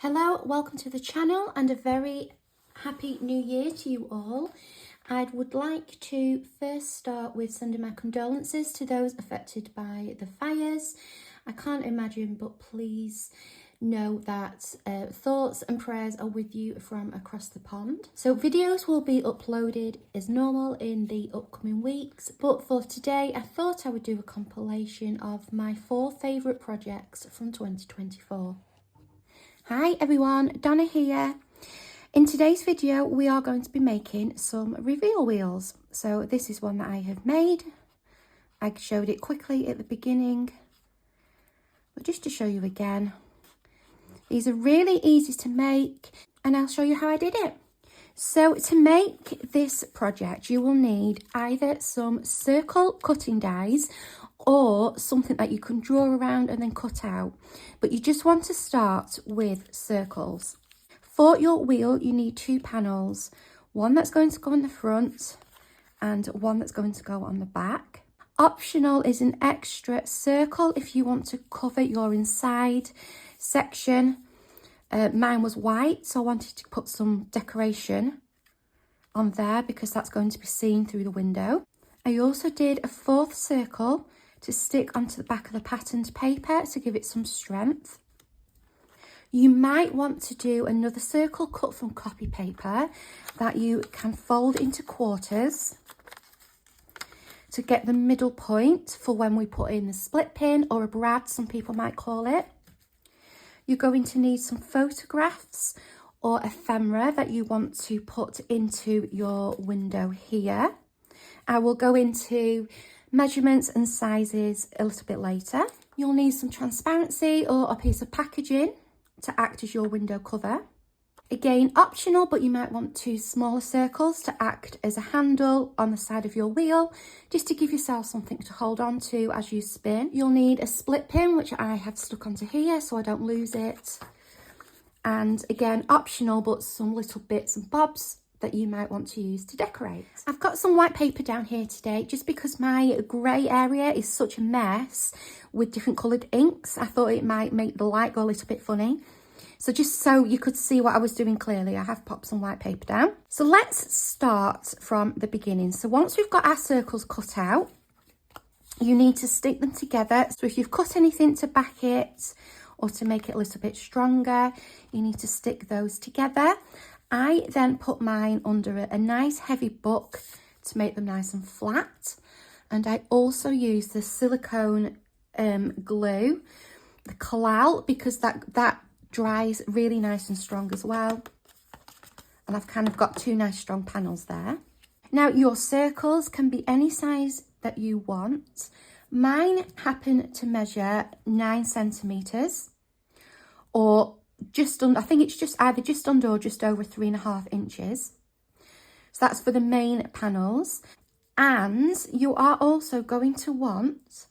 Hello, welcome to the channel and a very happy new year to you all. I would like to first start with sending my condolences to those affected by the fires. I can't imagine, but please know that thoughts and prayers are with you from across the pond. So videos will be uploaded as normal in the upcoming weeks, but for today I thought I would do a compilation of my 4 favourite projects from 2024. Hi everyone, Donna here. In today's video we are going to be making some reveal wheels. So this is one that I have made. I showed it quickly at the beginning, but just to show you again, these are really easy to make and I'll show you how I did it. So to make this project you will need either some circle cutting dies or something that you can draw around and then cut out, but you just want to start with circles. For your wheel you need 2 panels, one that's going to go on the front and one that's going to go on the back. Optional is an extra circle if you want to cover your inside section. Mine was white, so I wanted to put some decoration on there because that's going to be seen through the window. I also did a 4th circle to stick onto the back of the patterned paper to give it some strength. You might want to do another circle cut from copy paper that you can fold into quarters to get the middle point for when we put in the split pin, or a brad some people might call it. You're going to need some photographs or ephemera that you want to put into your window here. I will go into measurements and sizes a little bit later. You'll need some transparency or a piece of packaging to act as your window cover. Again, optional, but you might want 2 smaller circles to act as a handle on the side of your wheel, just to give yourself something to hold on to as you spin. You'll need a split pin, which I have stuck onto here so I don't lose it. And again, optional, but some little bits and bobs that you might want to use to decorate. I've got some white paper down here today just because my grey area is such a mess with different coloured inks. I thought it might make the light go a little bit funny. So just so you could see what I was doing clearly, I have popped some white paper down. So let's start from the beginning. So once we've got our circles cut out, you need to stick them together. So if you've cut anything to back it or to make it a little bit stronger, you need to stick those together. I then put mine under a nice heavy book to make them nice and flat. And I also use the silicone glue, the Collall, because that dries really nice and strong as well. And I've kind of got 2 nice strong panels there. Now your circles can be any size that you want. Mine happen to measure 9 centimeters, or just under, I think it's just either just under or just over 3.5 inches. So that's for the main panels. And you are also going to want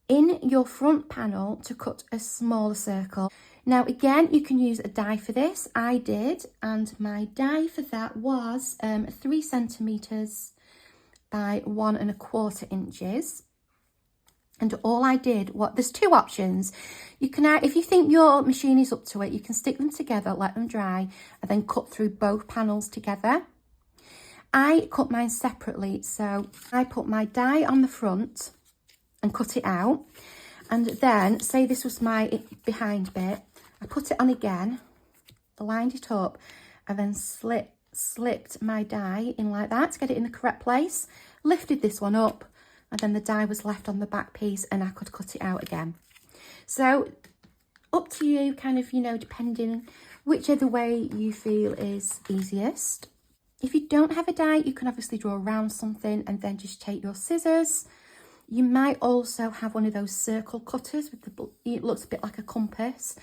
in your front panel to cut a smaller circle. Now again, you can use a die for this. I did, and my die for that was 3 centimeters by 1.25 inches. And all I did, there's 2 options. You can, if you think your machine is up to it, you can stick them together, let them dry, and then cut through both panels together. I cut mine separately, so I put my die on the front and cut it out. And then, say this was my behind bit, I put it on again, lined it up, and then slipped my die in like that to get it in the correct place, lifted this one up, and then the die was left on the back piece and I could cut it out again. So up to you, kind of, depending whichever way you feel is easiest. If you don't have a die, you can obviously draw around something and then just take your scissors. You might also have one of those circle cutters with it looks a bit like a compass.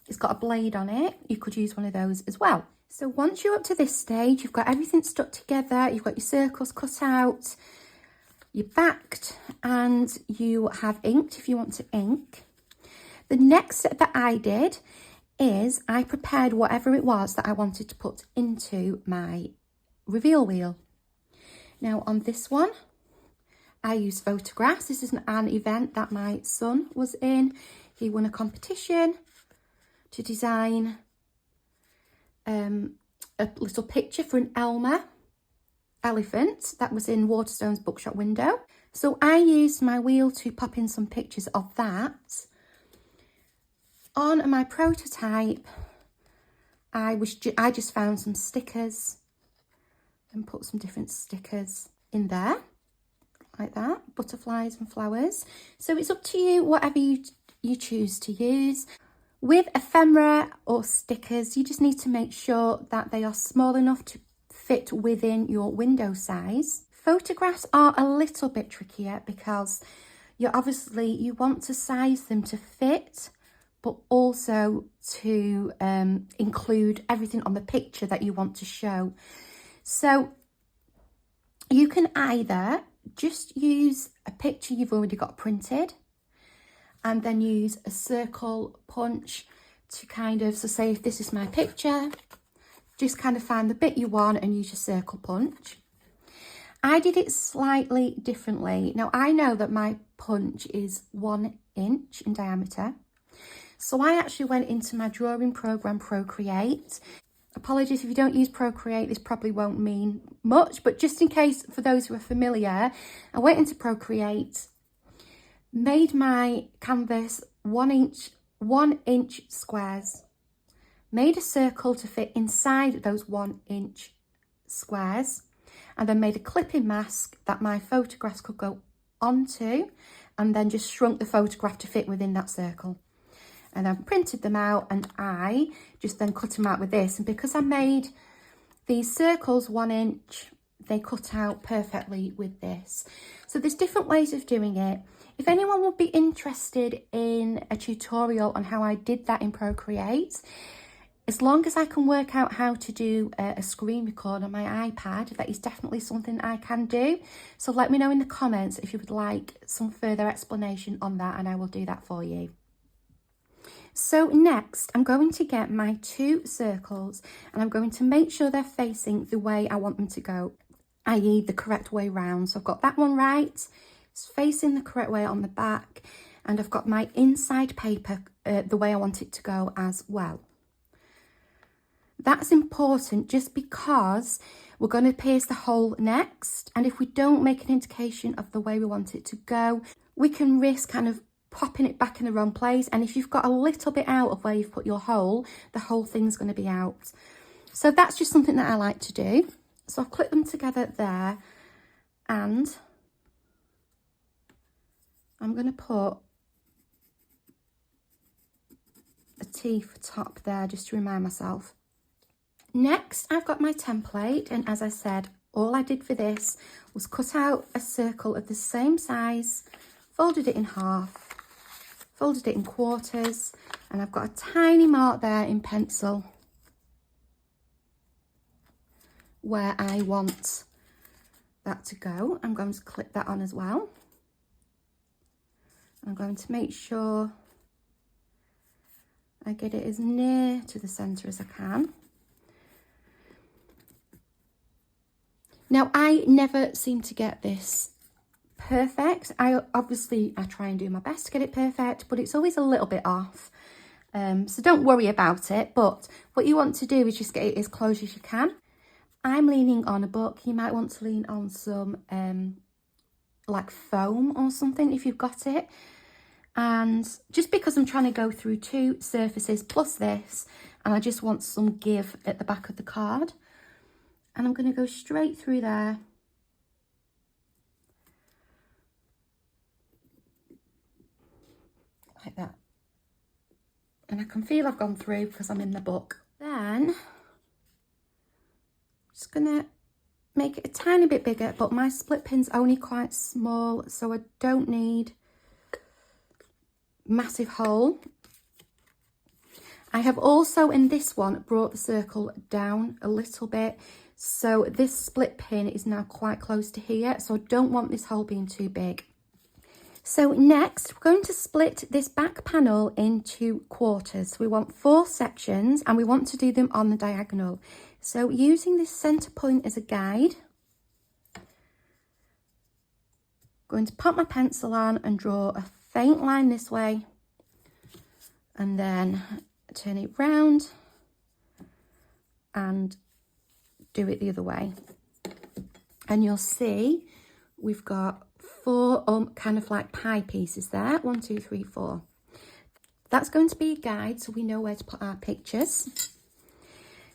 It's got a blade on it. You could use one of those as well. So once you're up to this stage, you've got everything stuck together, you've got your circles cut out, you're backed, and you have inked if you want to ink. The next step that I did is I prepared whatever it was that I wanted to put into my reveal wheel. Now on this one, I use photographs. This is an event that my son was in. He won a competition to design a little picture for an Elmer elephant that was in Waterstone's bookshop window. So I used my wheel to pop in some pictures of that. On my prototype, I just found some stickers and put some different stickers in there, like that, butterflies and flowers. So it's up to you, whatever you choose to use. With ephemera or stickers, you just need to make sure that they are small enough to fit within your window size. Photographs are a little bit trickier because you want to size them to fit, but also to include everything on the picture that you want to show. So you can either just use a picture you've already got printed and then use a circle punch to so say if this is my picture, just kind of find the bit you want and use your circle punch. I did it slightly differently. Now I know that my punch is 1 inch in diameter. So I actually went into my drawing program Procreate. Apologies if you don't use Procreate, this probably won't mean much, but just in case, for those who are familiar, I went into Procreate, made my canvas 1 inch squares, made a circle to fit inside those 1 inch squares, and then made a clipping mask that my photographs could go onto, and then just shrunk the photograph to fit within that circle. And then printed them out, and I just then cut them out with this. And because I made these circles 1 inch, they cut out perfectly with this. So there's different ways of doing it. If anyone would be interested in a tutorial on how I did that in Procreate, as long as I can work out how to do a screen record on my iPad, that is definitely something I can do. So let me know in the comments if you would like some further explanation on that, and I will do that for you. So next, I'm going to get my 2 circles and I'm going to make sure they're facing the way I want them to go, i.e. the correct way round. So I've got that one right, it's facing the correct way on the back, and I've got my inside paper the way I want it to go as well. That's important just because we're going to pierce the hole next, and if we don't make an indication of the way we want it to go, we can risk kind of popping it back in the wrong place, and if you've got a little bit out of where you've put your hole, the whole thing's going to be out. So that's just something that I like to do. So I've clipped them together there, and I'm going to put a T for top there just to remind myself. Next, I've got my template, and as I said, all I did for this was cut out a circle of the same size, folded it in half, folded it in quarters, and I've got a tiny mark there in pencil where I want that to go. I'm going to clip that on as well. I'm going to make sure I get it as near to the centre as I can. Now, I never seem to get this perfect. I try and do my best to get it perfect, but it's always a little bit off. So don't worry about it. But what you want to do is just get it as close as you can. I'm leaning on a book. You might want to lean on some like foam or something if you've got it. And just because I'm trying to go through 2 surfaces plus this, and I just want some give at the back of the card. And I'm going to go straight through there. Like that. And I can feel I've gone through because I'm in the book. Then, I'm just going to make it a tiny bit bigger, but my split pin's only quite small, so I don't need massive hole. I have also in this one brought the circle down a little bit, so this split pin is now quite close to here, so I don't want this hole being too big. So next, we're going to split this back panel into quarters. We want 4 sections and we want to do them on the diagonal. So using this centre point as a guide, I'm going to pop my pencil on and draw a faint line this way, and then turn it round and do it the other way. And you'll see we've got 4 kind of like pie pieces there. 1, 2, 3, 4. That's going to be a guide so we know where to put our pictures.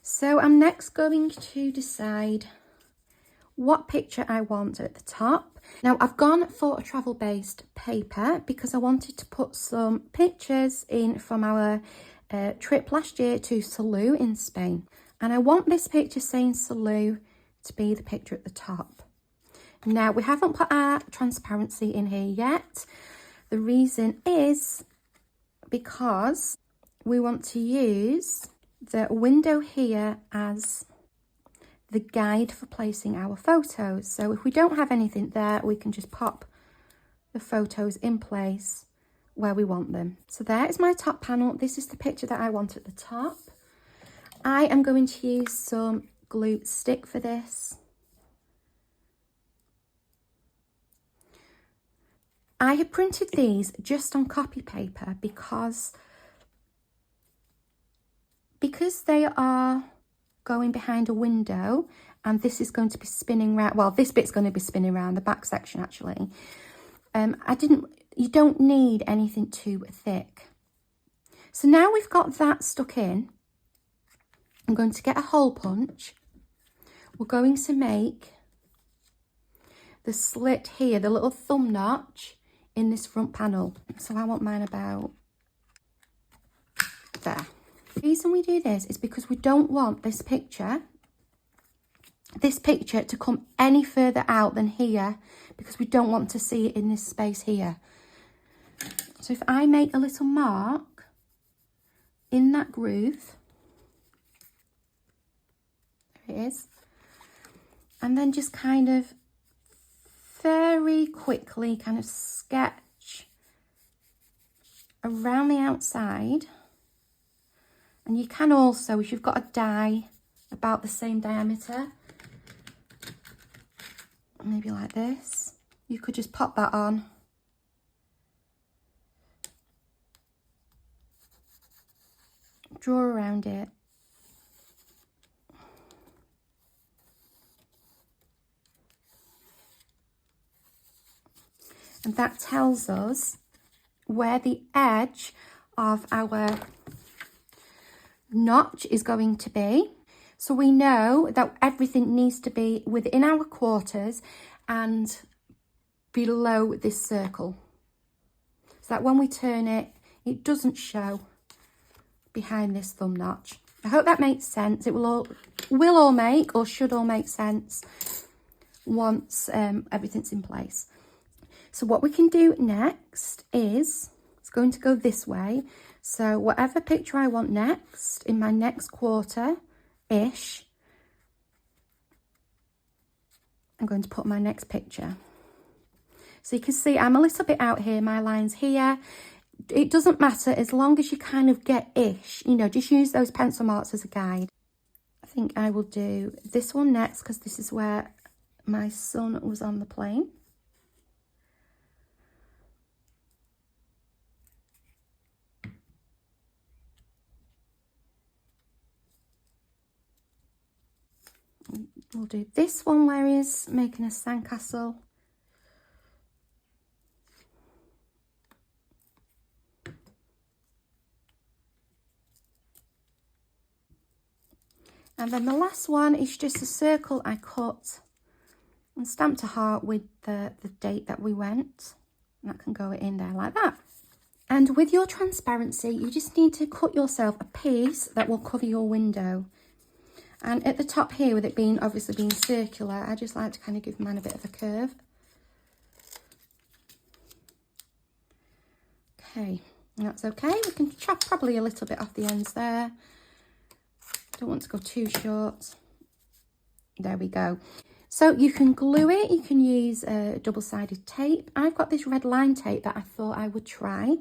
So I'm next going to decide what picture I want at the top. Now I've gone for a travel based paper because I wanted to put some pictures in from our trip last year to Salou in Spain. And I want this picture saying Salou to be the picture at the top. Now we haven't put our transparency in here yet. The reason is because we want to use the window here as the guide for placing our photos. So if we don't have anything there, we can just pop the photos in place where we want them. So there is my top panel. This is the picture that I want at the top. I am going to use some glue stick for this. I have printed these just on copy paper because they are going behind a window and this is going to be spinning round. Well, this bit's going to be spinning around the back section actually. You don't need anything too thick. So now we've got that stuck in, I'm going to get a hole punch. We're going to make the slit here, the little thumb notch in this front panel. So I want mine about there. The reason we do this is because we don't want this picture to come any further out than here, because we don't want to see it in this space here. So if I make a little mark in that groove, there it is, and then just kind of very quickly kind of sketch around the outside. And you can also, if you've got a die about the same diameter, maybe like this, you could just pop that on. Draw around it. And that tells us where the edge of our notch is going to be. So we know that everything needs to be within our quarters and below this circle, so that when we turn it, it doesn't show behind this thumb notch. I hope that makes sense. It will all make, or should all make sense once everything's in place. So what we can do next is, it's going to go this way. So whatever picture I want next, in my next quarter-ish, I'm going to put my next picture. So you can see I'm a little bit out here, my line's here. It doesn't matter as long as you kind of get ish, you know, just use those pencil marks as a guide. I think I will do this one next because this is where my son was on the plane. We'll do this one where he's making a sandcastle. And then the last one is just a circle I cut and stamped a heart with the date that we went. And that can go in there like that. And with your transparency, you just need to cut yourself a piece that will cover your window. And at the top here, with it obviously being circular, I just like to kind of give mine a bit of a curve. Okay, that's okay. We can chop probably a little bit off the ends there. Don't want to go too short. There we go. So you can glue it. You can use double-sided tape. I've got this red line tape that I thought I would try.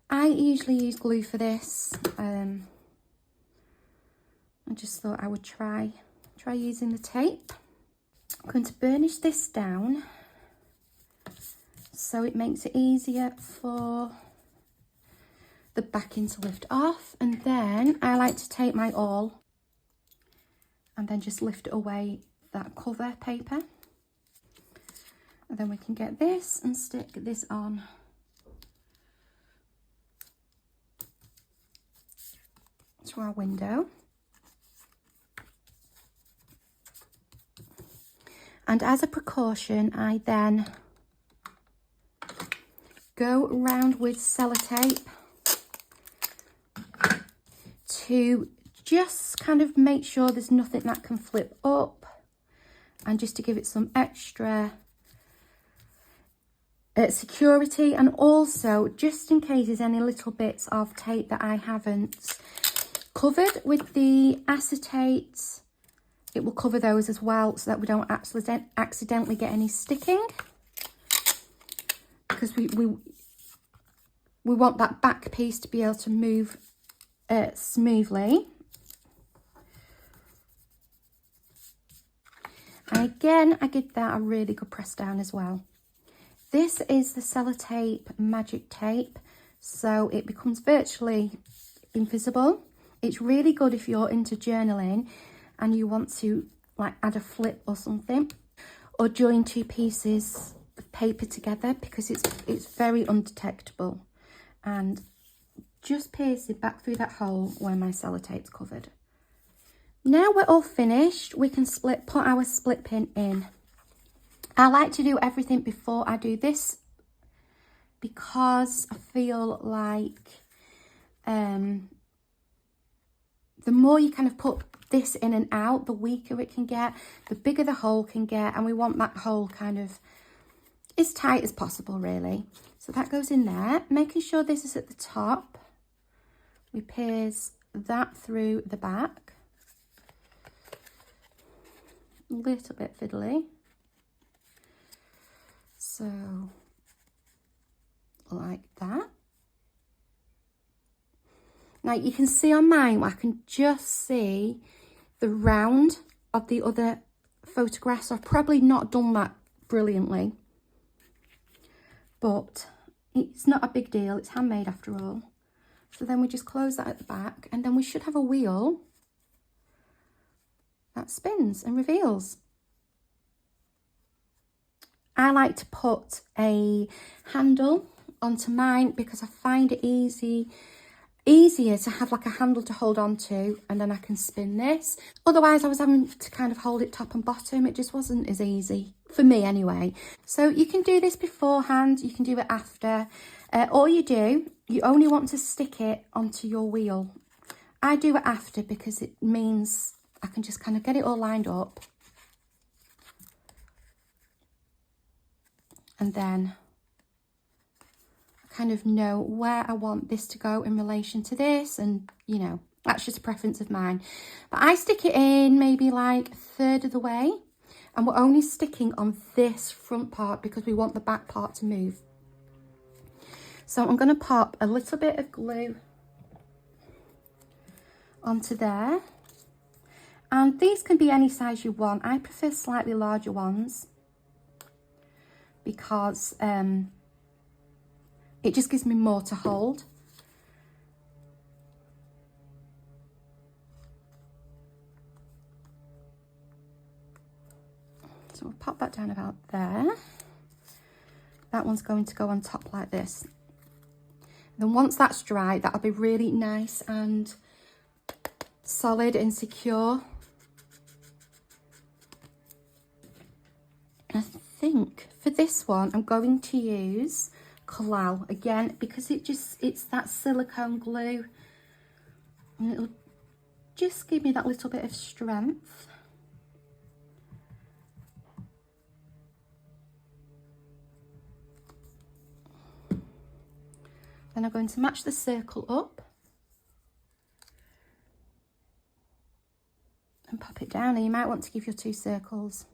I usually use glue for this. I just thought I would try using the tape. I'm going to burnish this down so it makes it easier for the backing to lift off. And then I like to take my awl and then just lift away that cover paper. And then we can get this and stick this on to our window. And as a precaution, I then go around with sellotape to just kind of make sure there's nothing that can flip up, and just to give it some extra security, and also just in case there's any little bits of tape that I haven't covered with the acetate, it will cover those as well, so that we don't accidentally get any sticking, because we want that back piece to be able to move smoothly. And again, I give that a really good press down as well. This is the Sellotape Magic Tape, so it becomes virtually invisible. It's really good if you're into journaling and you want to like add a flip or something, or join two pieces of paper together, because it's very undetectable, and just pierce it back through that hole where my sellotape's covered. Now we're all finished, we can put our split pin in. I like to do everything before I do this, because I feel like the more you kind of put this in and out, the weaker it can get, the bigger the hole can get, and we want that hole kind of as tight as possible, really. So that goes in there, making sure this is at the top. We pierce that through the back. A little bit fiddly. So, like that. Now you can see on mine, I can just see the round of the other photographs. I've probably not done that brilliantly, but it's not a big deal. It's handmade after all. So then we just close that at the back, and then we should have a wheel that spins and reveals. I like to put a handle onto mine because I find it easier to have like a handle to hold on to, and then I can spin this. Otherwise I was having to kind of hold it top and bottom. It just wasn't as easy for me anyway. So you can do this beforehand, you can do it after. All you only want to stick it onto your wheel. I do it after because it means I can just kind of get it all lined up, and then I kind of know where I want this to go in relation to this, and you know, that's just a preference of mine. But I stick it in maybe like a third of the way, and we're only sticking on this front part because we want the back part to move. So I'm going to pop a little bit of glue onto there, and these can be any size you want. I prefer slightly larger ones because it just gives me more to hold. So we'll pop that down about there. That one's going to go on top like this. Then once that's dry, that'll be really nice and solid and secure. I think for this one, I'm going to use Collall again, because it's that silicone glue, and it'll just give me that little bit of strength. Then I'm going to match the circle up and pop it down, and you might want to give your two circles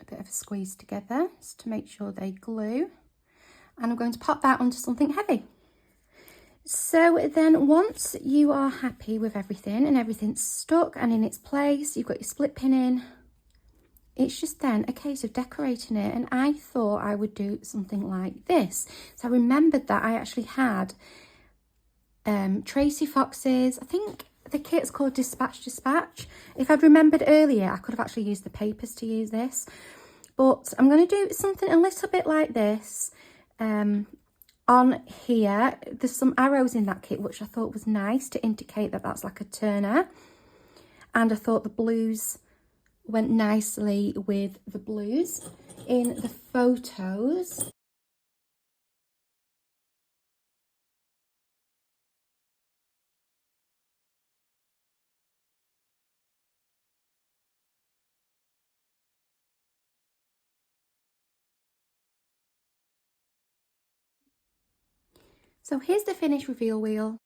a bit of a squeeze together just to make sure they glue. And I'm going to pop that onto something heavy. So then once you are happy with everything and everything's stuck and in its place, you've got your split pin in, it's just then a case of decorating it. And I thought I would do something like this. So I remembered that I actually had Tracy Fox's, I think the kit's called Dispatch Dispatch. If I'd remembered earlier, I could have actually used the papers to use this. But I'm going to do something a little bit like this. On here, there's some arrows in that kit, which I thought was nice to indicate that that's like a turner. And I thought the blues went nicely with the blues in the photos. So here's the finished reveal wheel.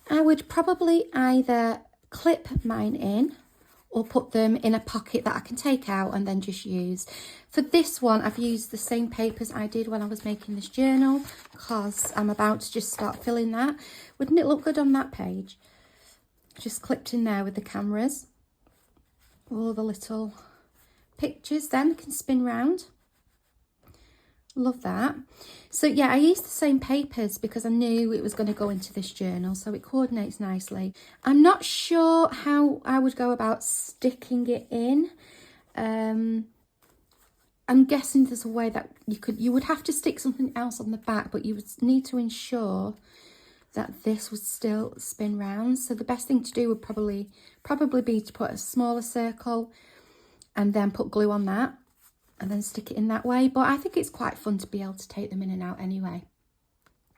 I would probably either clip mine in or put them in a pocket that I can take out and then just use. For this one, I've used the same papers I did when I was making this journal, because I'm about to just start filling that. Wouldn't it look good on that page? Just clipped in there with the cameras. All the little pictures then can spin round. Love that. So yeah, I used the same papers because I knew it was going to go into this journal, so it coordinates nicely. I'm not sure how I would go about sticking it in. I'm guessing there's a way that you would have to stick something else on the back, but you would need to ensure that this would still spin round. So the best thing to do would probably be to put a smaller circle and then put glue on that, and then stick it in that way. But I think it's quite fun to be able to take them in and out anyway.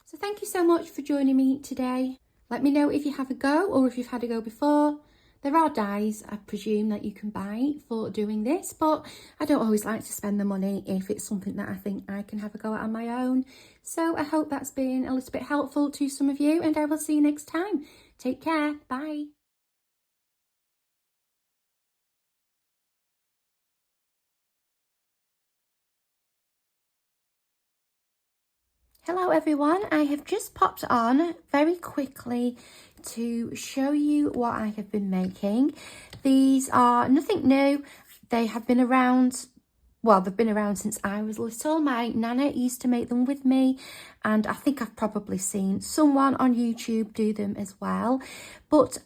So thank you so much for joining me today. Let me know if you have a go or if you've had a go before. There are dies, I presume, that you can buy for doing this, but I don't always like to spend the money if it's something that I think I can have a go at on my own. So I hope that's been a little bit helpful to some of you, and I will see you next time. Take care. Bye. Hello everyone, I have just popped on very quickly to show you what I have been making. These are nothing new. They have been around, well, they've been around since I was little. My nana used to make them with me, and I think I've probably seen someone on YouTube do them as well. But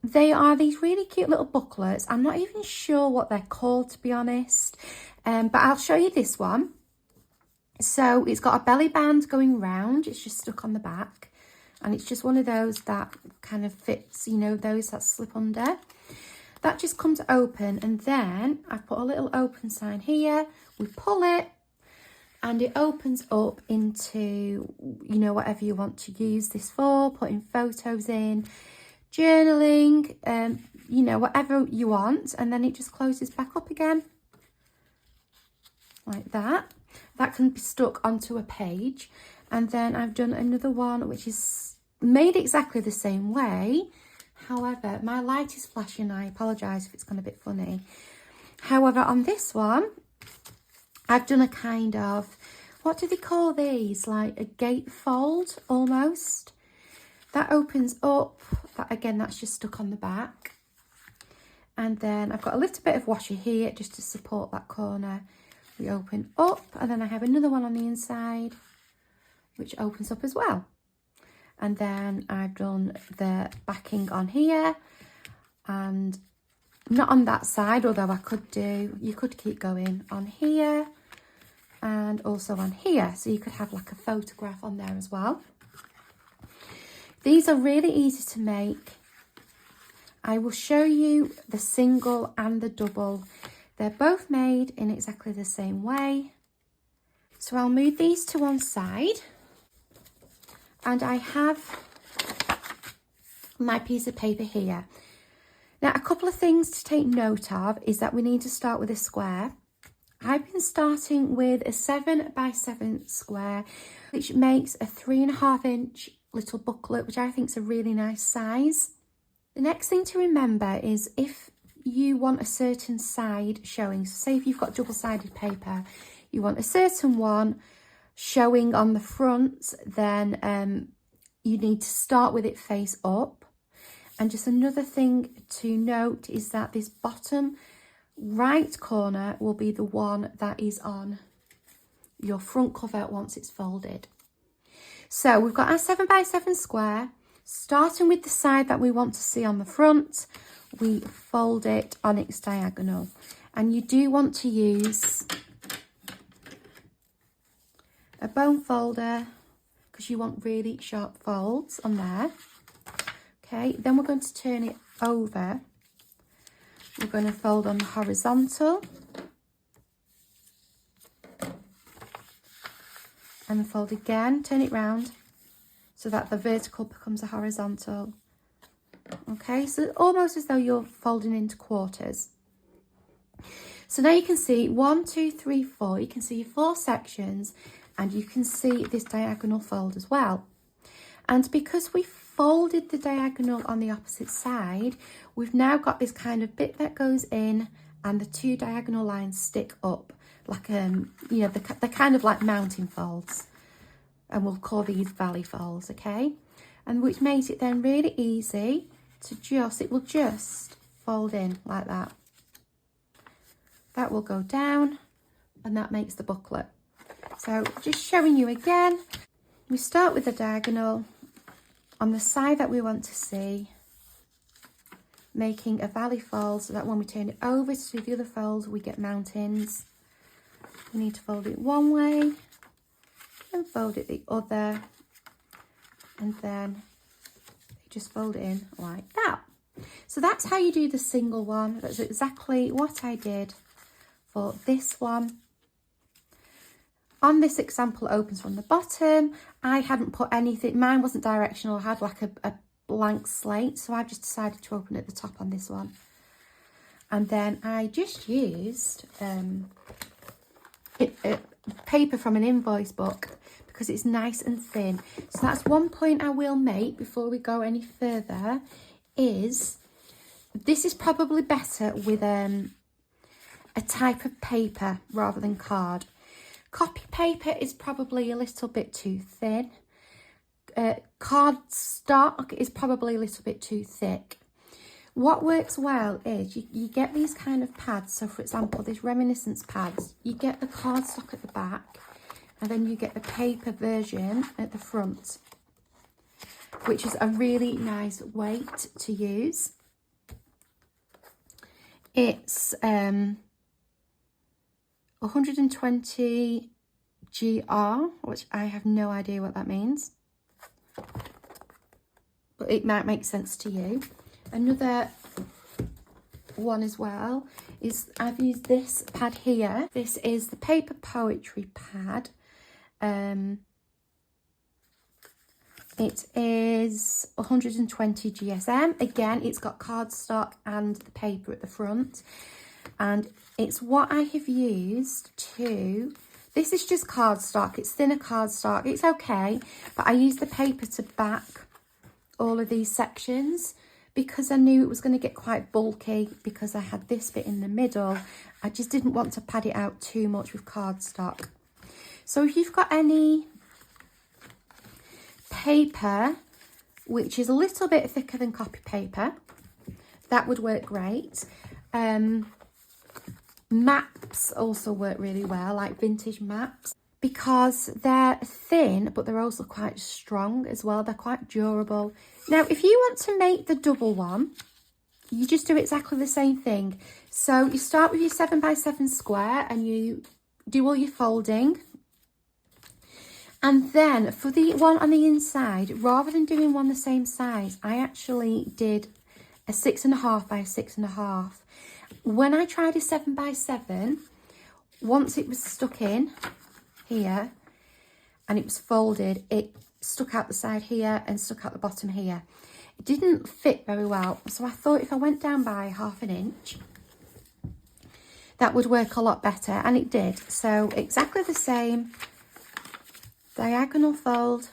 they are these really cute little booklets. I'm not even sure what they're called, to be honest, but I'll show you this one. So it's got a belly band going round, it's just stuck on the back, and it's just one of those that kind of fits, you know, those that slip under. That just comes open, and then I've put a little open sign here. We pull it and it opens up into, you know, whatever you want to use this for, putting photos in, journaling, you know, whatever you want, and then it just closes back up again like that. That can be stuck onto a page. And then I've done another one which is made exactly the same way. However, my light is flashing. I apologise if it's gone a bit funny. However, on this one, I've done a kind of, what do they call these? Like a gatefold almost. That opens up. That, again, that's just stuck on the back. And then I've got a little bit of washi here just to support that corner. We open up, and then I have another one on the inside which opens up as well. And then I've done the backing on here, and not on that side, although I could do, you could keep going on here and also on here, so you could have like a photograph on there as well. These are really easy to make. I will show you the single and the double. They're both made in exactly the same way. So I'll move these to one side, and I have my piece of paper here. Now, a couple of things to take note of is that we need to start with a square. I've been starting with a 7x7 square, which makes a 3.5 inch little booklet, which I think is a really nice size. The next thing to remember is if you want a certain side showing, so say if you've got double-sided paper, you want a certain one showing on the front, then you need to start with it face up. And just another thing to note is that this bottom right corner will be the one that is on your front cover once it's folded. So we've got our 7x7 square. Starting with the side that we want to see on the front, we fold it on its diagonal. And you do want to use a bone folder because you want really sharp folds on there. Okay, then we're going to turn it over. We're going to fold on the horizontal. And fold again, turn it round so that the vertical becomes a horizontal. Okay, so almost as though you're folding into quarters. So now you can see 1, 2, 3, 4. You can see 4 sections and you can see this diagonal fold as well. And because we folded the diagonal on the opposite side, we've now got this kind of bit that goes in and the 2 diagonal lines stick up like, you know, they're kind of like mountain folds. And we'll call these valley folds, okay? And which makes it then really easy to it will just fold in like that. That will go down and that makes the booklet. So just showing you again, we start with the diagonal on the side that we want to see, making a valley fold so that when we turn it over to the other fold, we get mountains. We need to fold it one way and fold it the other, and then just fold it in like that. So that's how you do the single one. That's exactly what I did for this one. On this example, it opens from the bottom. I hadn't put anything, mine wasn't directional, I had like a blank slate, so I've just decided to open at the top on this one. And then I just used paper from an invoice book because it's nice and thin. So that's one point I will make before we go any further, is this is probably better with a type of paper rather than card. Copy paper is probably a little bit too thin. Cardstock is probably a little bit too thick. What works well is you get these kind of pads. So for example, these reminiscence pads, you get the cardstock at the back and then you get the paper version at the front, which is a really nice weight to use. It's 120 GR, which I have no idea what that means, but it might make sense to you. Another one as well is I've used this pad here. This is the Paper Poetry pad. It is 120 GSM. Again, it's got cardstock and the paper at the front. And it's what I have used to... This is just cardstock. It's thinner cardstock. It's okay. But I used the paper to back all of these sections because I knew it was going to get quite bulky because I had this bit in the middle. I just didn't want to pad it out too much with cardstock. So if you've got any paper which is a little bit thicker than copy paper, that would work great. Maps also work really well, like vintage maps, because they're thin but they're also quite strong as well. They're quite durable. Now if you want to make the double one, you just do exactly the same thing. So you start with your 7x7 square and you do all your folding, and then for the one on the inside, rather than doing one the same size, I actually did a 6.5 by 6.5. When I tried a 7x7, once it was stuck in here and it was folded, it stuck out the side here and stuck out the bottom here. It didn't fit very well, so I thought if I went down by ½ an inch, that would work a lot better, and it did. So exactly the same, diagonal fold,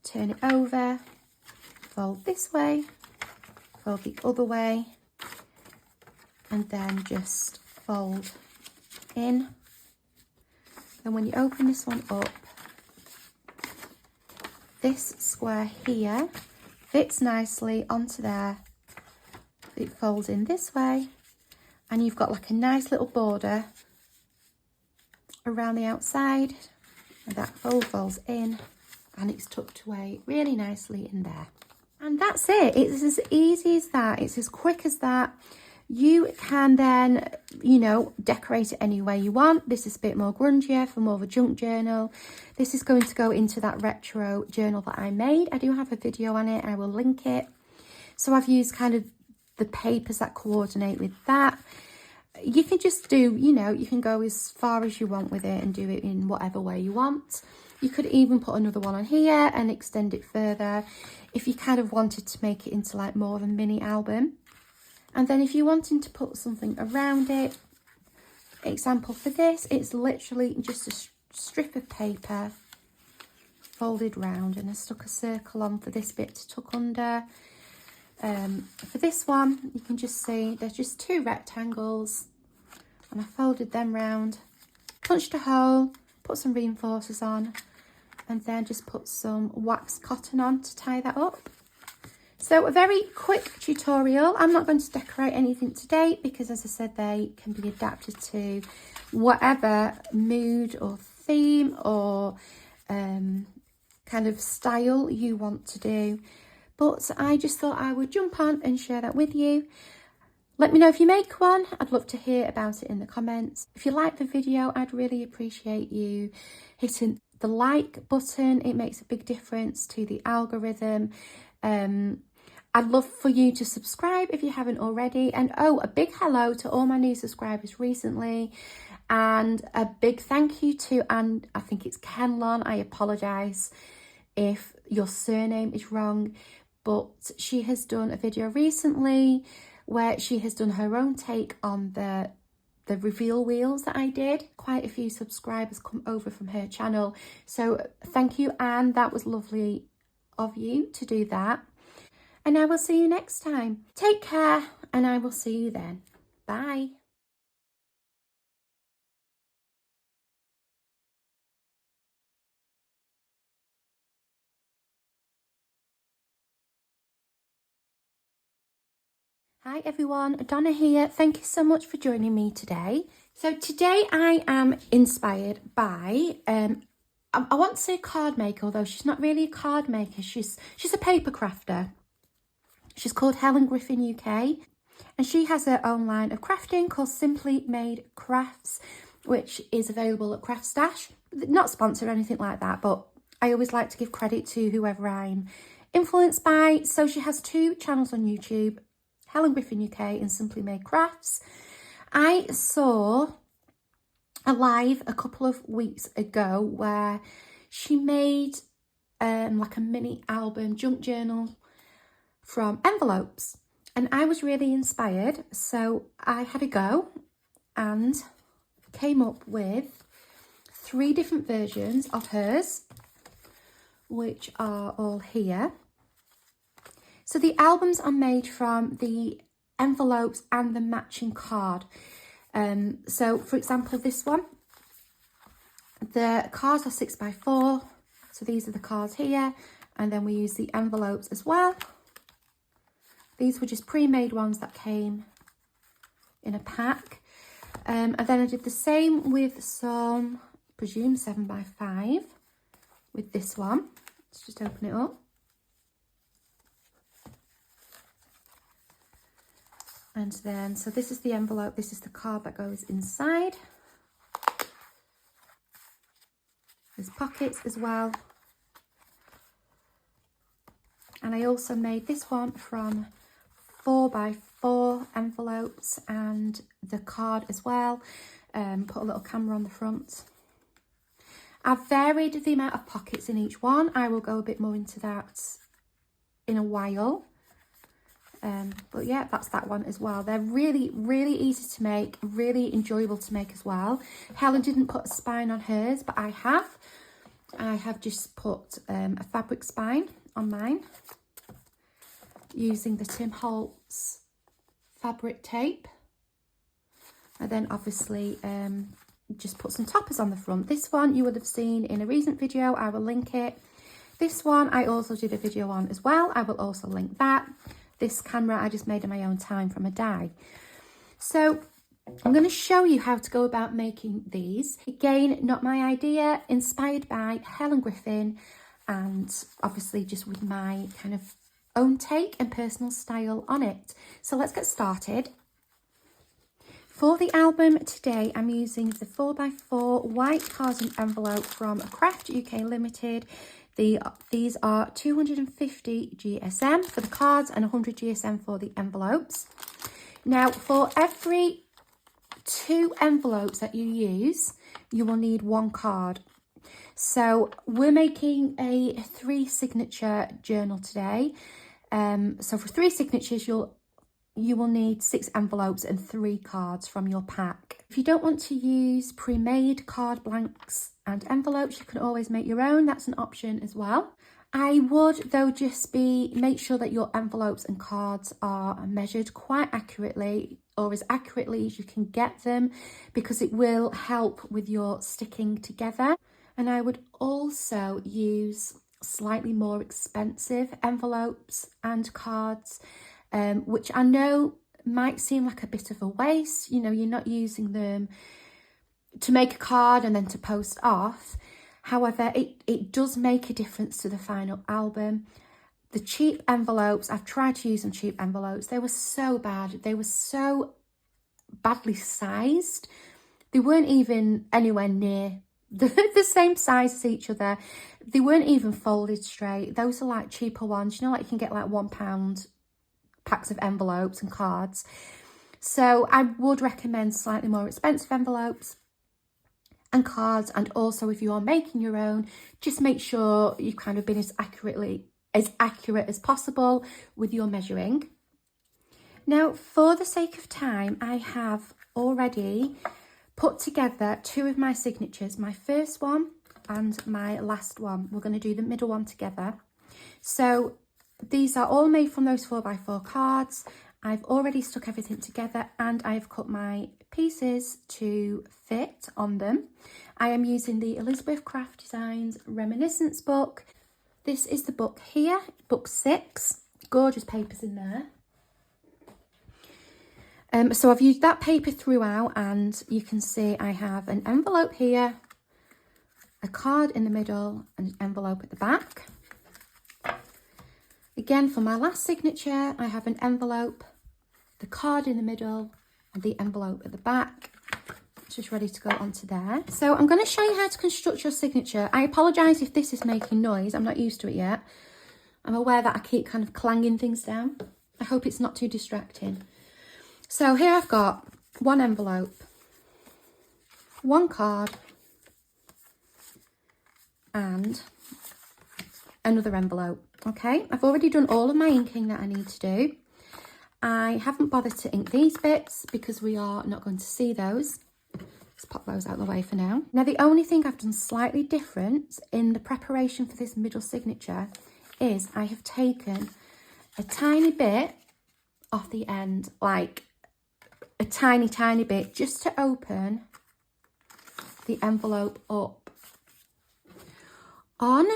turn it over, fold this way, fold the other way, and then just fold in. And when you open this one up, this square here fits nicely onto there. It folds in this way, and you've got like a nice little border around the outside, and that folds in, and it's tucked away really nicely in there. And that's it. It's as easy as that. It's as quick as that. You can then, you know, decorate it any way you want. This is a bit more grungier for more of a junk journal. This is going to go into that retro journal that I made. I do have a video on it. I will link it. So I've used kind of the papers that coordinate with that. You can just do, you know, you can go as far as you want with it and do it in whatever way you want. You could even put another one on here and extend it further if you kind of wanted to make it into like more of a mini album. And then if you're wanting to put something around it, example for this, it's literally just a strip of paper folded round, and I stuck a circle on for this bit to tuck under. For this one, you can just see there's just two rectangles, and I folded them round, punched a hole, put some reinforcers on, and then just put some waxed cotton on to tie that up. So a very quick tutorial. I'm not going to decorate anything today because, as I said, they can be adapted to whatever mood or theme or kind of style you want to do. But I just thought I would jump on and share that with you. Let me know if you make one. I'd love to hear about it in the comments. If you like the video, I'd really appreciate you hitting the like button. It makes a big difference to the algorithm. I'd love for you to subscribe if you haven't already. And oh, a big hello to all my new subscribers recently. And a big thank you to, and I think it's Kenlon. I apologise if your surname is wrong, but she has done a video recently where she has done her own take on the reveal wheels that I did. Quite a few subscribers come over from her channel. So thank you, Anne. That was lovely of you to do that. And I will see you next time. Take care, and I will see you then. Bye. Hi everyone, Donna here. Thank you so much for joining me today. So today I am inspired by, I want to say card maker, although she's not really a card maker. She's a paper crafter. She's called Helen Griffin UK, and she has her own line of crafting called Simply Made Crafts, which is available at Craft Stash. Not sponsored or anything like that, but I always like to give credit to whoever I'm influenced by. So she has two channels on YouTube, Helen Griffin UK and Simply Made Crafts. I saw a live a couple of weeks ago where she made like a mini album junk journal from envelopes, and I was really inspired, so I had a go and came up with 3 different versions of hers, which are all here. So the albums are made from the envelopes and the matching card. So for example, this one, the cards are 6x4, so these are the cards here, and then we use the envelopes as well. These were just pre-made ones that came in a pack. And then I did the same with some, presume 7x5 with this one. Let's just open it up. And then, so this is the envelope, this is the card that goes inside. There's pockets as well. And I also made this one from 4x4 envelopes and the card as well. Put a little camera on the front. I've varied the amount of pockets in each one. I will go a bit more into that in a while. But yeah, that's that one as well. They're really, really easy to make, really enjoyable to make as well. Helen didn't put a spine on hers, but I have. I have just put a fabric spine on mine using the Tim Holtz fabric tape. And then obviously just put some toppers on the front. This one you would have seen in a recent video. I will link it. This one I also did a video on as well. I will also link that. This camera I just made in my own time from a die. So I'm going to show you how to go about making these. Again, not my idea, inspired by Helen Griffin. and obviously just with my kind of own take and personal style on it. So let's get started. For the album today, I'm using the 4x4 white cards and envelope from Craft UK Limited. These are 250 GSM for the cards and 100 GSM for the envelopes. Now, for every 2 envelopes that you use, you will need 1 card. So we're making a 3 signature journal today. So for 3 signatures, you will need 6 envelopes and 3 cards from your pack. If you don't want to use pre-made card blanks and envelopes, you can always make your own. That's an option as well. I would though just make sure that your envelopes and cards are measured quite accurately, or as accurately as you can get them, because it will help with your sticking together. And I would also use slightly more expensive envelopes and cards, which I know might seem like a bit of a waste. You know, you're not using them to make a card and then to post off. However, it does make a difference to the final album. The cheap envelopes, I've tried to use some cheap envelopes. They were so bad. They were so badly sized. They weren't even anywhere near the same size as each other. They weren't even folded straight. Those are like cheaper ones. You know, like you can get like £1 packs of envelopes and cards. So I would recommend slightly more expensive envelopes and cards. And also, if you are making your own, just make sure you've kind of been as accurate as possible with your measuring. Now, for the sake of time, I have already put together 2 of my signatures, my first one and my last one. We're going to do the middle one together. So these are all made from those 4x4 cards. I've already stuck everything together and I've cut my pieces to fit on them. I am using the Elizabeth Craft Designs Reminiscence book. This is the book here, book 6. Gorgeous papers in there. So I've used that paper throughout, and you can see I have an envelope here, a card in the middle, and an envelope at the back. Again, for my last signature, I have an envelope, the card in the middle, and the envelope at the back. It's just ready to go onto there. So I'm going to show you how to construct your signature. I apologise if this is making noise. I'm not used to it yet. I'm aware that I keep kind of clanging things down. I hope it's not too distracting. So here I've got 1 envelope, 1 card, and another envelope. Okay, I've already done all of my inking that I need to do. I haven't bothered to ink these bits because we are not going to see those. Let's pop those out of the way for now. Now, the only thing I've done slightly different in the preparation for this middle signature is I have taken a tiny bit off the end, like a tiny bit, just to open the envelope up. On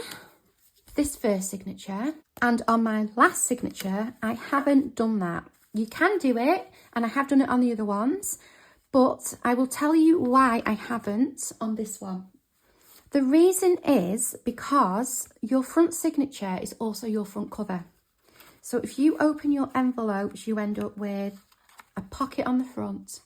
this first signature and on my last signature, I haven't done that. You can do it, and I have done it on the other ones, but I will tell you why I haven't on this one. The reason is because your front signature is also your front cover. So if you open your envelopes, you end up with a pocket on the front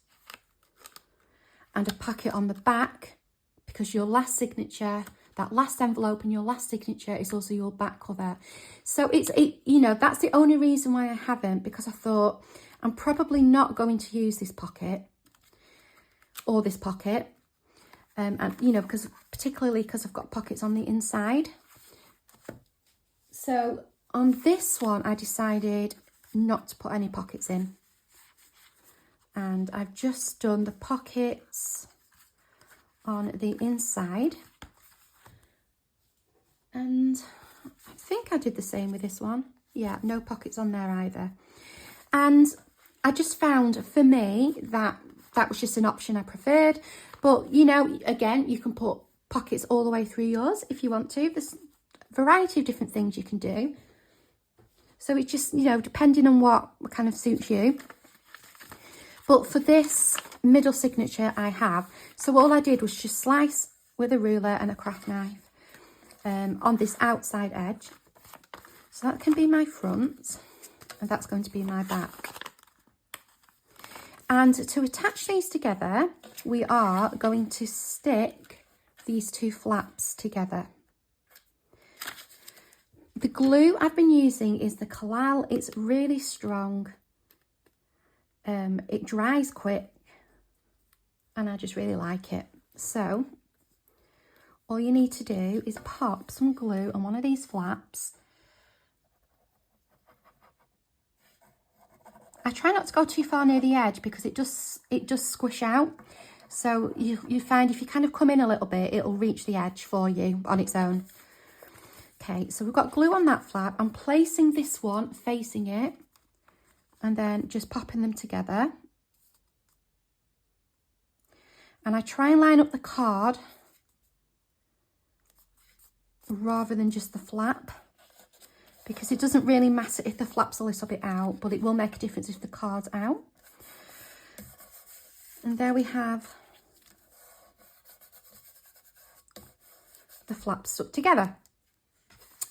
and a pocket on the back, because your last signature, that last envelope and your last signature is also your back cover. So you know, that's the only reason why I haven't, because I thought I'm probably not going to use this pocket or this pocket, and you know, particularly because I've got pockets on the inside. So on this one, I decided not to put any pockets in. And I've just done the pockets on the inside. And I think I did the same with this one. Yeah, no pockets on there either. And I just found, for me, that was just an option I preferred. But, you know, again, you can put pockets all the way through yours if you want to. There's a variety of different things you can do. So it's just, you know, depending on what kind of suits you. But for this middle signature I have, so all I did was just slice with a ruler and a craft knife. on this outside edge. So that can be my front, and that's going to be my back. And to attach these together, we are going to stick these two flaps together. The glue I've been using is the Collall. It's really strong. It dries quick, and I just really like it. So all you need to do is pop some glue on one of these flaps. I try not to go too far near the edge because it does squish out. So you find if you kind of come in a little bit, it'll reach the edge for you on its own. Okay, so we've got glue on that flap. I'm placing this one facing it and then just popping them together. And I try and line up the card rather than just the flap, because it doesn't really matter if the flap's a little bit out, but it will make a difference if the card's out. And there we have the flaps stuck together.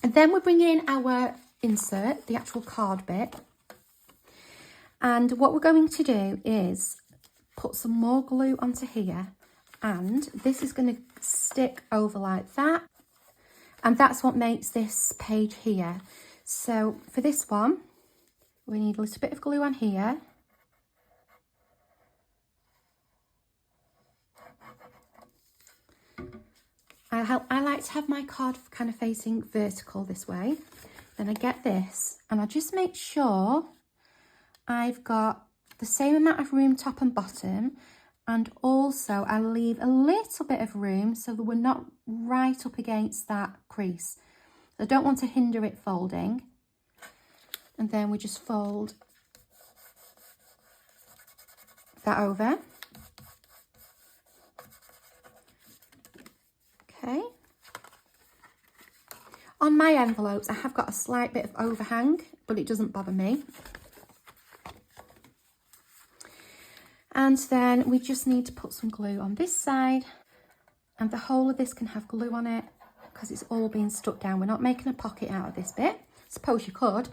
And then we're bringing in our insert, the actual card bit. And what we're going to do is put some more glue onto here, and this is going to stick over like that. And that's what makes this page here. So for this one, we need a little bit of glue on here. I like to have my card kind of facing vertical this way. Then I get this, and I just make sure I've got the same amount of room top and bottom, and also I leave a little bit of room so that we're not right up against that crease. I don't want to hinder it folding. And then we just fold that over. Okay. On my envelopes, I have got a slight bit of overhang, but it doesn't bother me. And then we just need to put some glue on this side, and the whole of this can have glue on it because it's all being stuck down. We're not making a pocket out of this bit. Suppose you could.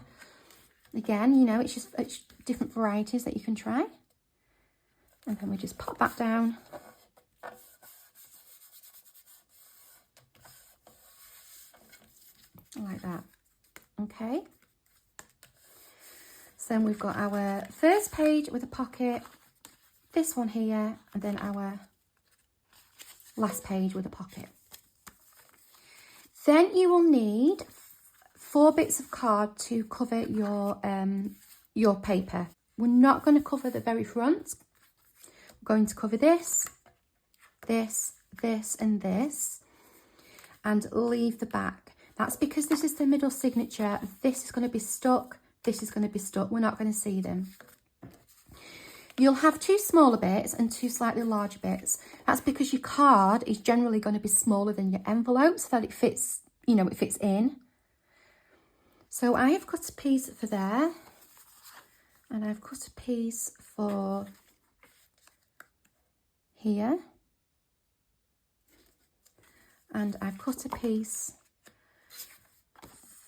Again, you know, it's different varieties that you can try. And then we just pop that down. Like that. Okay. So then we've got our first page with a pocket, this one here, and then our last page with a pocket. Then you will need 4 bits of card to cover your paper. We're not going to cover the very front. We're going to cover this, this, this, and this, and leave the back. That's because this is the middle signature. This is going to be stuck. This is going to be stuck. We're not going to see them. You'll have 2 smaller bits and 2 slightly larger bits. That's because your card is generally going to be smaller than your envelope, so that it fits, you know, it fits in. So I have cut a piece for there, and I've cut a piece for here, and I've cut a piece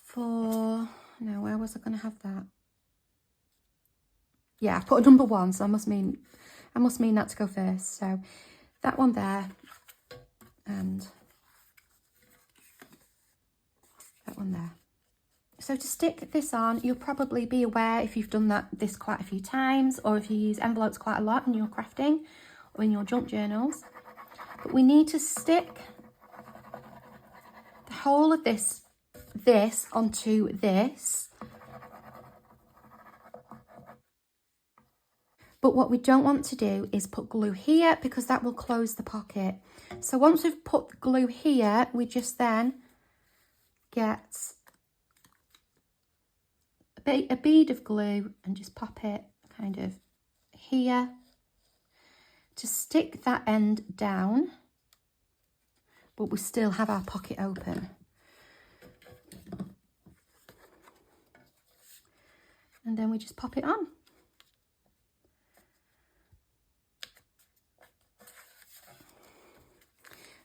for, no, where was I going to have that? Yeah, I put a number 1, so I must mean that to go first. So that one there, and that one there. So to stick this on, you'll probably be aware if you've done this quite a few times, or if you use envelopes quite a lot in your crafting or in your junk journals. But we need to stick the whole of this onto this. But what we don't want to do is put glue here, because that will close the pocket. So once we've put the glue here, we just then get a bead of glue and just pop it kind of here to stick that end down, but we still have our pocket open. And then we just pop it on.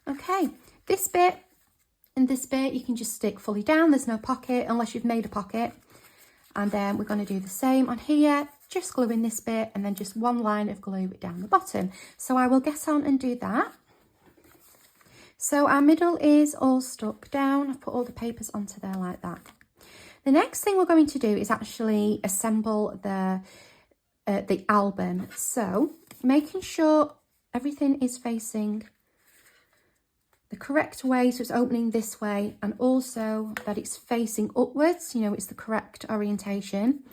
Okay, this bit in this bit, you can just stick fully down. There's no pocket unless you've made a pocket. And then we're going to do the same on here, just glue in this bit and then just one line of glue down the bottom. So I will get on and do that. So our middle is all stuck down. I've put all the papers onto there like that. The next thing we're going to do is actually assemble the album. So making sure everything is facing the correct way, so it's opening this way, and also that it's facing upwards, you know, it's the correct orientation.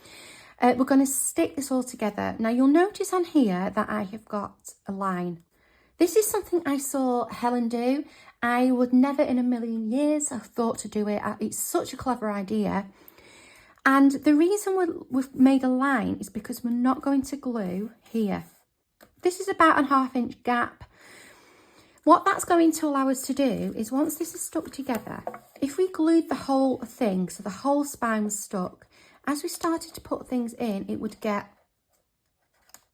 We're going to stick this all together. Now you'll notice on here that I have got a line. This is something I saw Helen do. I would never in a million years have thought to do it. It's such a clever idea. And the reason we've made a line is because we're not going to glue here. This is about a 1/2 inch gap. What that's going to allow us to do is once this is stuck together, if we glued the whole thing, so the whole spine was stuck, as we started to put things in, it would get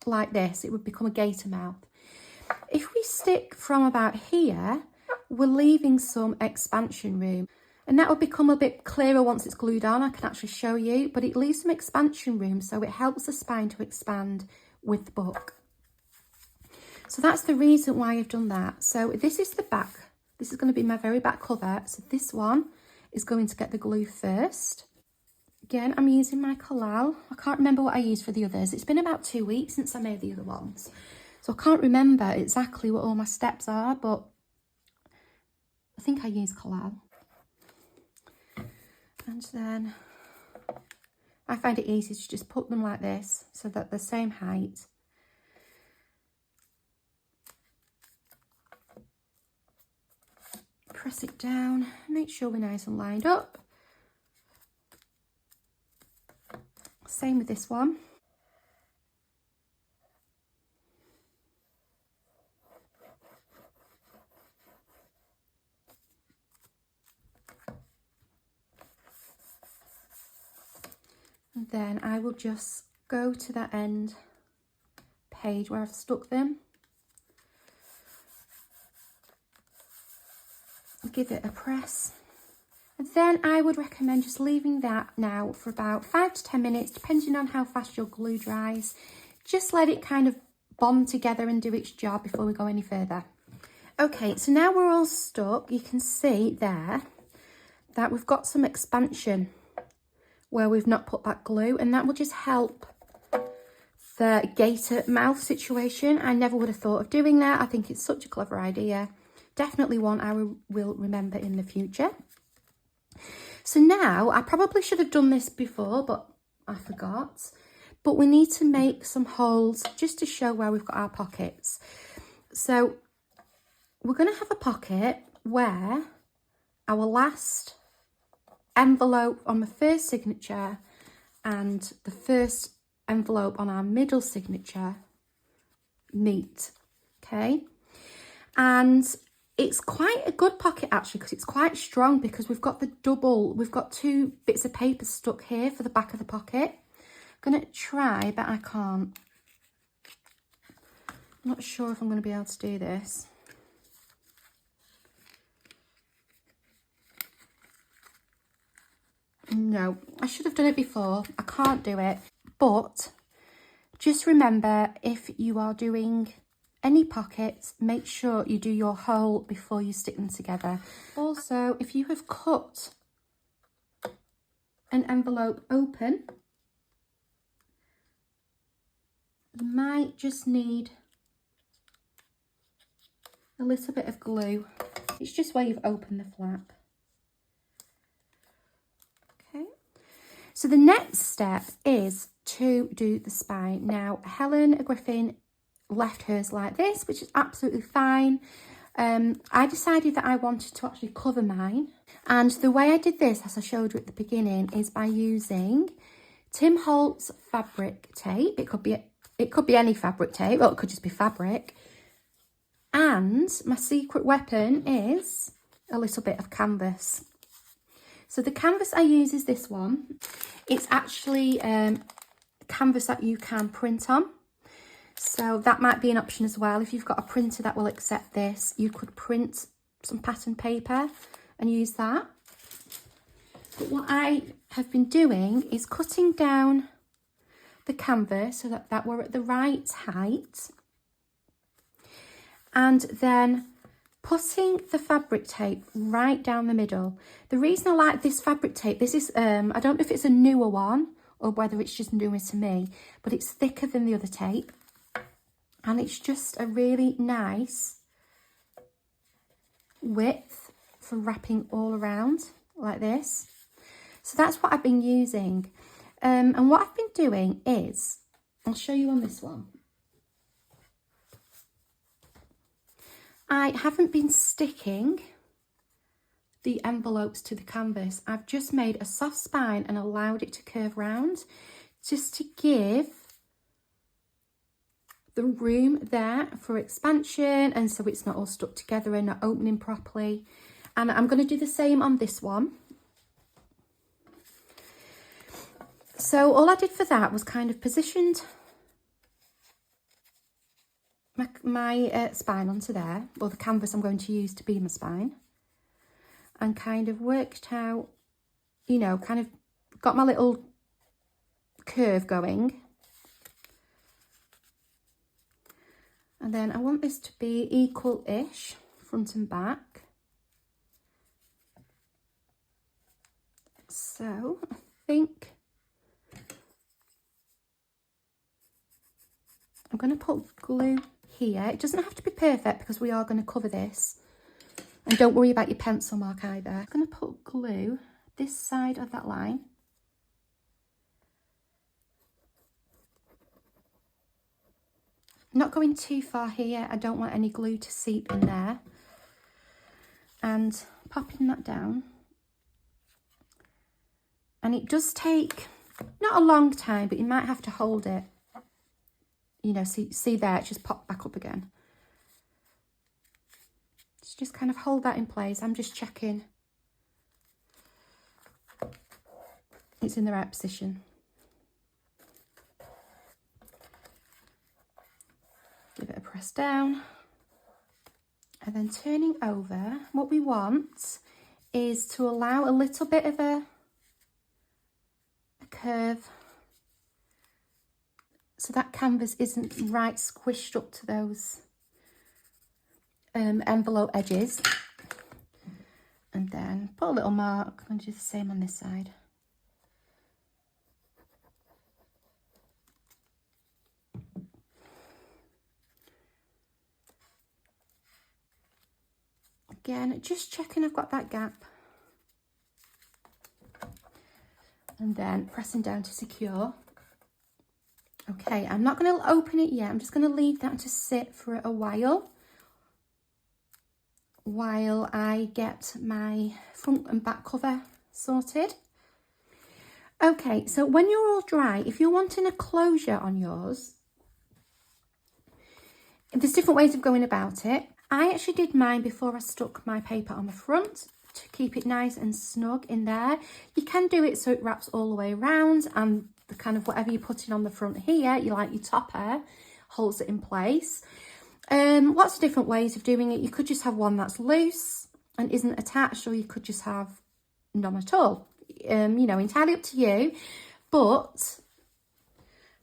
like this. It would become a gator mouth. If we stick from about here, we're leaving some expansion room. And that will become a bit clearer once it's glued on. I can actually show you, but it leaves some expansion room, so it helps the spine to expand with the book. So that's the reason why I've done that. So this is the back. This is going to be my very back cover. So this one is going to get the glue first. Again, I'm using my Collal. I can't remember what I used for the others. It's been about 2 weeks since I made the other ones. So I can't remember exactly what all my steps are, but I think I use Collal. And then I find it easy to just put them like this so that they're the same height. Press it down, make sure we're nice and lined up. Same with this one. And then I will just go to that end page where I've stuck them. Give it a press. And then I would recommend just leaving that now for about 5 to 10 minutes, depending on how fast your glue dries. Just let it kind of bond together and do its job before we go any further. Okay, so now we're all stuck. You can see there that we've got some expansion where we've not put that glue, and that will just help the gator mouth situation. I never would have thought of doing that. I think it's such a clever idea. Definitely one I will remember in the future. So now, I probably should have done this before, but I forgot. But we need to make some holes just to show where we've got our pockets. So we're going to have a pocket where our last envelope on the first signature and the first envelope on our middle signature meet. Okay, and it's quite a good pocket actually because it's quite strong, because we've got we've got 2 bits of paper stuck here for the back of the pocket. I'm going to try, but I can't. I'm not sure if I'm going to be able to do this. No, I should have done it before. I can't do it. But just remember, if you are doing any pockets, make sure you do your hole before you stick them together. Also, if you have cut an envelope open, you might just need a little bit of glue. It's just where you've opened the flap. Okay, so the next step is to do the spine. Now, Helen Griffin left hers like this, which is absolutely fine. I decided that I wanted to actually cover mine, and the way I did this, as I showed you at the beginning, is by using Tim Holtz fabric tape. It could be any fabric tape, or it could just be fabric. And my secret weapon is a little bit of canvas. So the canvas I use is this one. It's actually canvas that you can print on. So that might be an option as well. If you've got a printer that will accept this, you could print some pattern paper and use that. But what I have been doing is cutting down the canvas so that we're at the right height, and then putting the fabric tape right down the middle. The reason I like this fabric tape, this is, I don't know if it's a newer one or whether it's just newer to me, but it's thicker than the other tape. And it's just a really nice width for wrapping all around like this. So that's what I've been using. And what I've been doing is, I'll show you on this one. I haven't been sticking the envelopes to the canvas. I've just made a soft spine and allowed it to curve round just to give the room there for expansion, and so it's not all stuck together and not opening properly. And I'm going to do the same on this one. So all I did for that was kind of positioned my spine onto there, or the canvas I'm going to use to be my spine, and kind of worked out, you know, kind of got my little curve going. And then I want this to be equal-ish, front and back. So I think I'm going to put glue here. It doesn't have to be perfect because we are going to cover this. And don't worry about your pencil mark either. I'm going to put glue this side of that line. Not going too far here. I don't want any glue to seep in there. And popping that down. And it does take not a long time, but you might have to hold it. You know, see there, it just popped back up again. Just kind of hold that in place. I'm just checking it's in the right position. Give it a press down. And then turning over, what we want is to allow a little bit of a curve, so that canvas isn't right squished up to those envelope edges. And then put a little mark. I'm going to do the same on this side. Again, just checking I've got that gap. And then pressing down to secure. Okay, I'm not going to open it yet. I'm just going to leave that to sit for a while I get my front and back cover sorted. Okay, so when you're all dry, if you're wanting a closure on yours, there's different ways of going about it. I actually did mine before I stuck my paper on the front to keep it nice and snug in there. You can do it so it wraps all the way around, and the kind of whatever you're putting on the front here, you like your topper, holds it in place. Lots of different ways of doing it. You could just have one that's loose and isn't attached, or you could just have none at all. You know, entirely up to you. But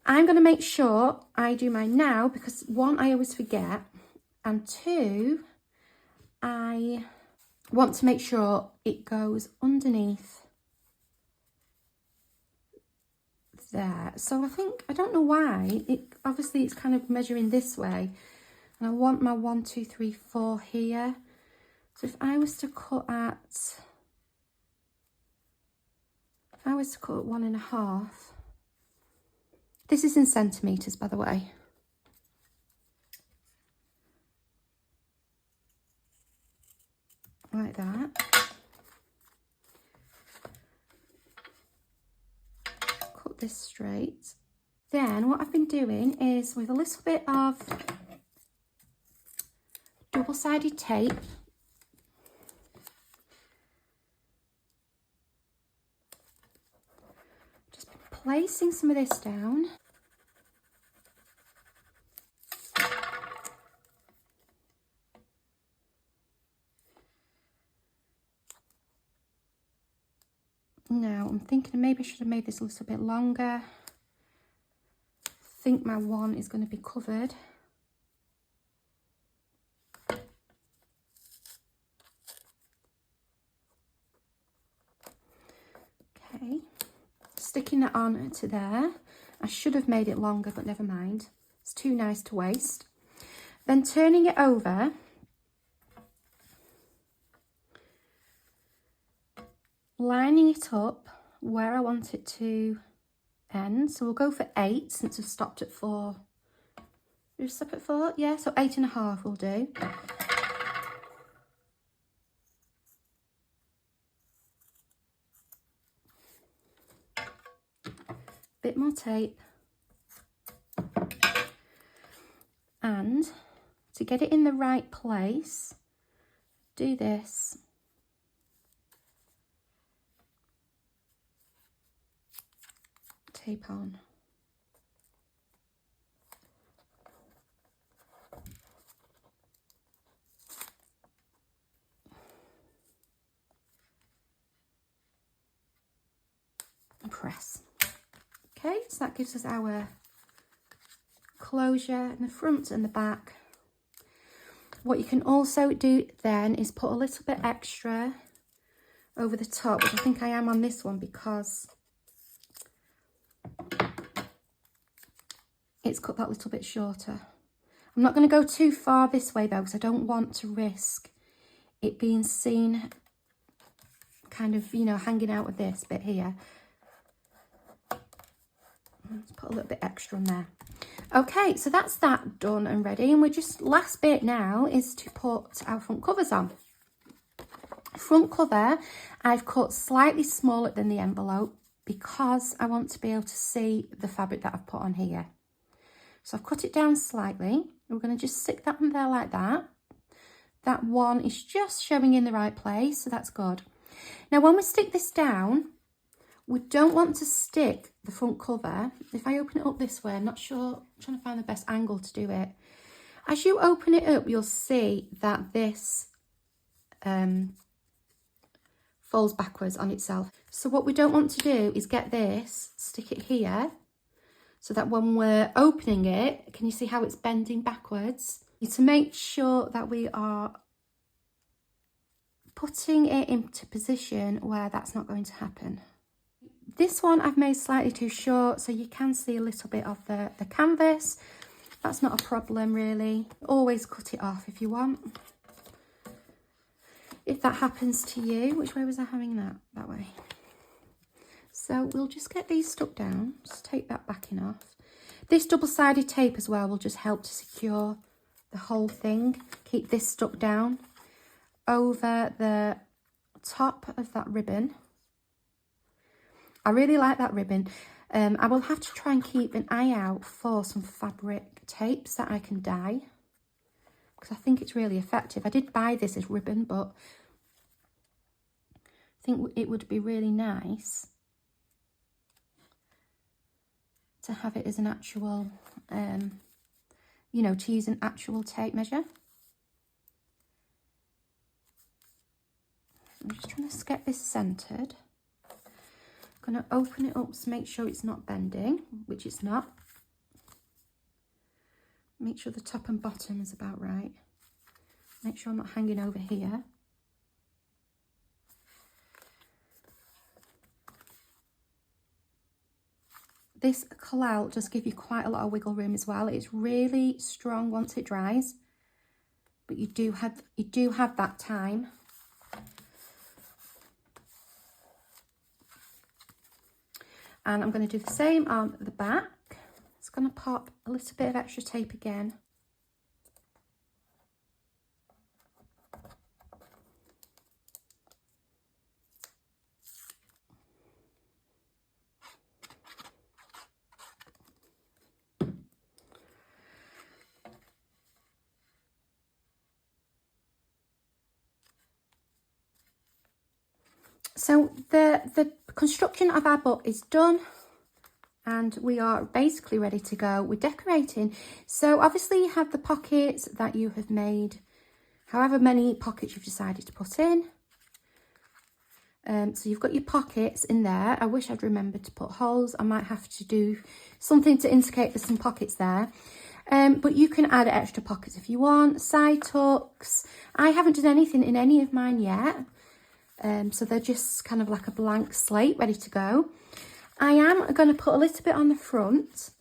I'm going to make sure I do mine now because one, I always forget, and two, I want to make sure it goes underneath there. So I don't know why, obviously it's kind of measuring this way, and I want my 1, 2, 3, 4 here. So if I was to cut at 1.5, this is in centimetres, by the way. Like that. Cut this straight. Then what I've been doing is with a little bit of double-sided tape, just placing some of this down. Now, I'm thinking maybe I should have made this a little bit longer. I think my one is going to be covered. Okay, sticking that on to there. I should have made it longer, but never mind. It's too nice to waste. Then turning it over, lining it up where I want it to end. So we'll go for 8 since we've stopped at 4. Did we stop at 4? Yeah, so 8.5 will do. Bit more tape. And to get it in the right place, do this. Tape on. And press. Okay, so that gives us our closure in the front and the back. What you can also do then is put a little bit extra over the top, which I think I am on this one because it's cut that little bit shorter. I'm not going to go too far this way though, because I don't want to risk it being seen kind of, you know, hanging out of this bit here. Let's put a little bit extra on there. Okay, so that's that done and ready, and we're just, last bit now is to put our front covers on. Front cover I've cut slightly smaller than the envelope because I want to be able to see the fabric that I've put on here. So I've cut it down slightly. We're going to just stick that on there like that. That one is just showing in the right place, so that's good. Now when we stick this down, we don't want to stick the front cover. If I open it up this way, I'm not sure, I'm trying to find the best angle to do it. As you open it up, you'll see that this folds backwards on itself. So what we don't want to do is get this, stick it here, so that when we're opening it, can you see how it's bending backwards? To make sure that we are putting it into position where that's not going to happen. This one I've made slightly too short, so you can see a little bit of the canvas. That's not a problem really. Always cut it off if you want. If that happens to you, which way was I having that? That way. So we'll just get these stuck down. Just take that backing off. This double-sided tape as well will just help to secure the whole thing. Keep this stuck down over the top of that ribbon. I really like that ribbon. I will have to try and keep an eye out for some fabric tapes that I can dye, because I think it's really effective. I did buy this as ribbon, but I think it would be really nice to have it as an actual, you know, to use an actual tape measure. I'm just trying to get this centered. I'm going to open it up to make sure it's not bending, which it's not. Make sure the top and bottom is about right. Make sure I'm not hanging over here. This collal does give you quite a lot of wiggle room as well. It's really strong once it dries, but you do have that time. And I'm going to do the same on the back. It's going to pop a little bit of extra tape again. So the construction of our butt is done, and we are basically ready to go. We're decorating. So obviously you have the pockets that you have made, however many pockets you've decided to put in. So you've got your pockets in there. I wish I'd remembered to put holes. I might have to do something to indicate there's some pockets there. But you can add extra pockets if you want. Side tucks. I haven't done anything in any of mine yet. So they're just kind of like a blank slate ready to go. I am going to put a little bit on the front.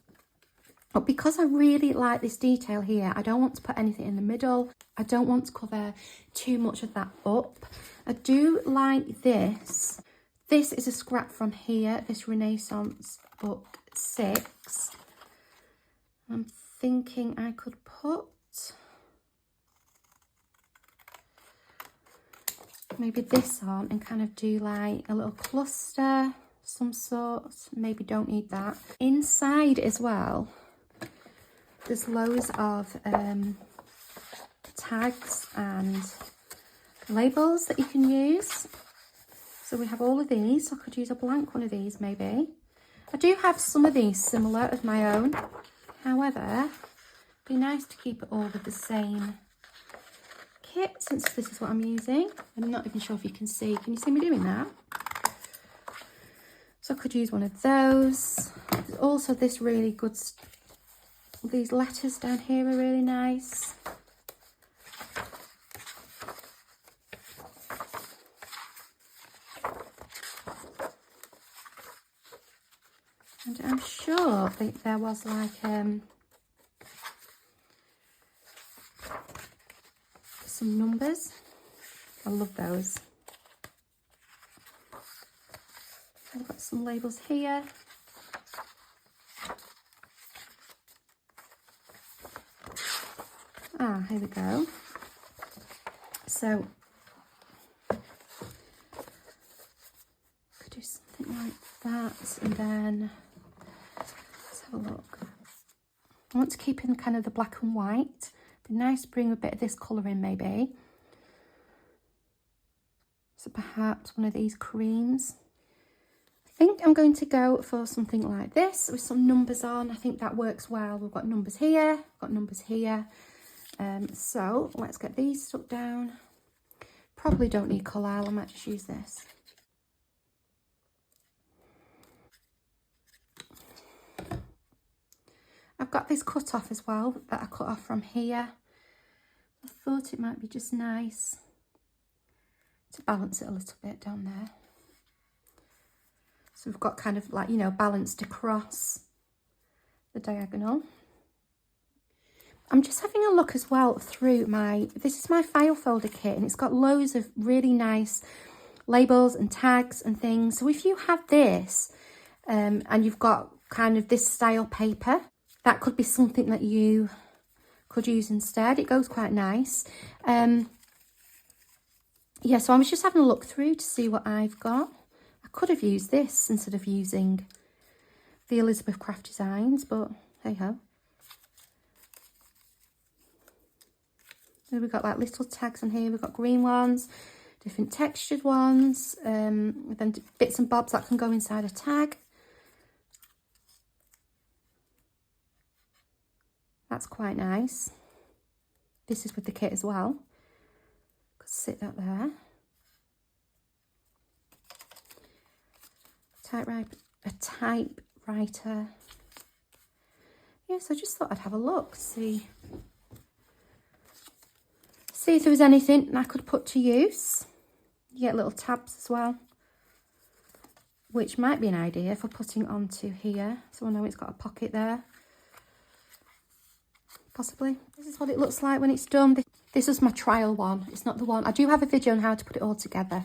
But because I really like this detail here, I don't want to put anything in the middle. I don't want to cover too much of that up. I do like this. This is a scrap from here, this Renaissance book 6. I'm thinking I could put maybe this on and kind of do like a little cluster, some sort. Maybe don't need that. Inside as well, there's loads of tags and labels that you can use. So we have all of these. So I could use a blank one of these maybe. I do have some of these similar of my own. However, it'd be nice to keep it all with the same kit, since this is what I'm using. I'm not even sure if you can see. Can you see me doing that? So I could use one of those. There's also this really good, these letters down here are really nice. And I'm sure that there was like some numbers. I love those. I've got some labels here. Ah, here we go. So could do something like that, and then let's have a look. I want to keep in kind of the black and white. Be nice to bring a bit of this colour in maybe. So perhaps one of these creams. I think I'm going to go for something like this with some numbers on. I think that works well. We've got numbers here, we've got numbers here. So let's get these stuck down. Probably don't need collage, I might just use this. I've got this cut off as well that I cut off from here. I thought it might be just nice to balance it a little bit down there. So we've got kind of like, you know, balanced across the diagonal. I'm just having a look as well through this is my file folder kit, and it's got loads of really nice labels and tags and things. So if you have this and you've got kind of this style paper, that could be something that you could use instead. It goes quite nice. Yeah, so I was just having a look through to see what I've got. I could have used this instead of using the Elizabeth Craft Designs, but hey ho. We've got like little tags on here. We've got green ones, different textured ones, then bits and bobs that can go inside a tag. That's quite nice. This is with the kit as well. Could sit that there. A typewriter. Yes, I just thought I'd have a look, see if there was anything I could put to use. You get little tabs as well, which might be an idea for putting onto here. So I know it's got a pocket there. Possibly. This is what it looks like when it's done. This was my trial one. It's not the one. I do have a video on how to put it all together.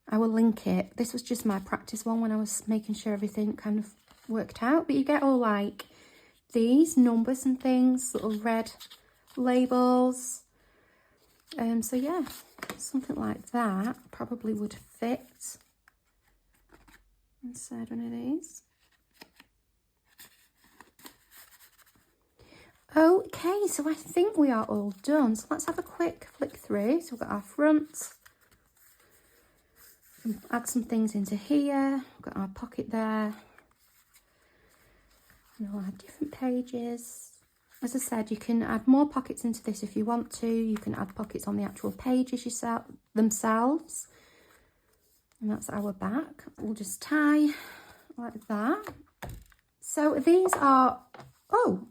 I will link it. This was just my practice one when I was making sure everything kind of worked out. But you get all like these numbers and things, little red labels. So yeah, something like that probably would fit inside one of these. Okay, so I think we are all done. So let's have a quick flick through. So we've got our front. Add some things into here. We've got our pocket there. And we'll have different pages. As I said, you can add more pockets into this if you want to. You can add pockets on the actual pages themselves. And that's our back. We'll just tie like that. So these are, oh,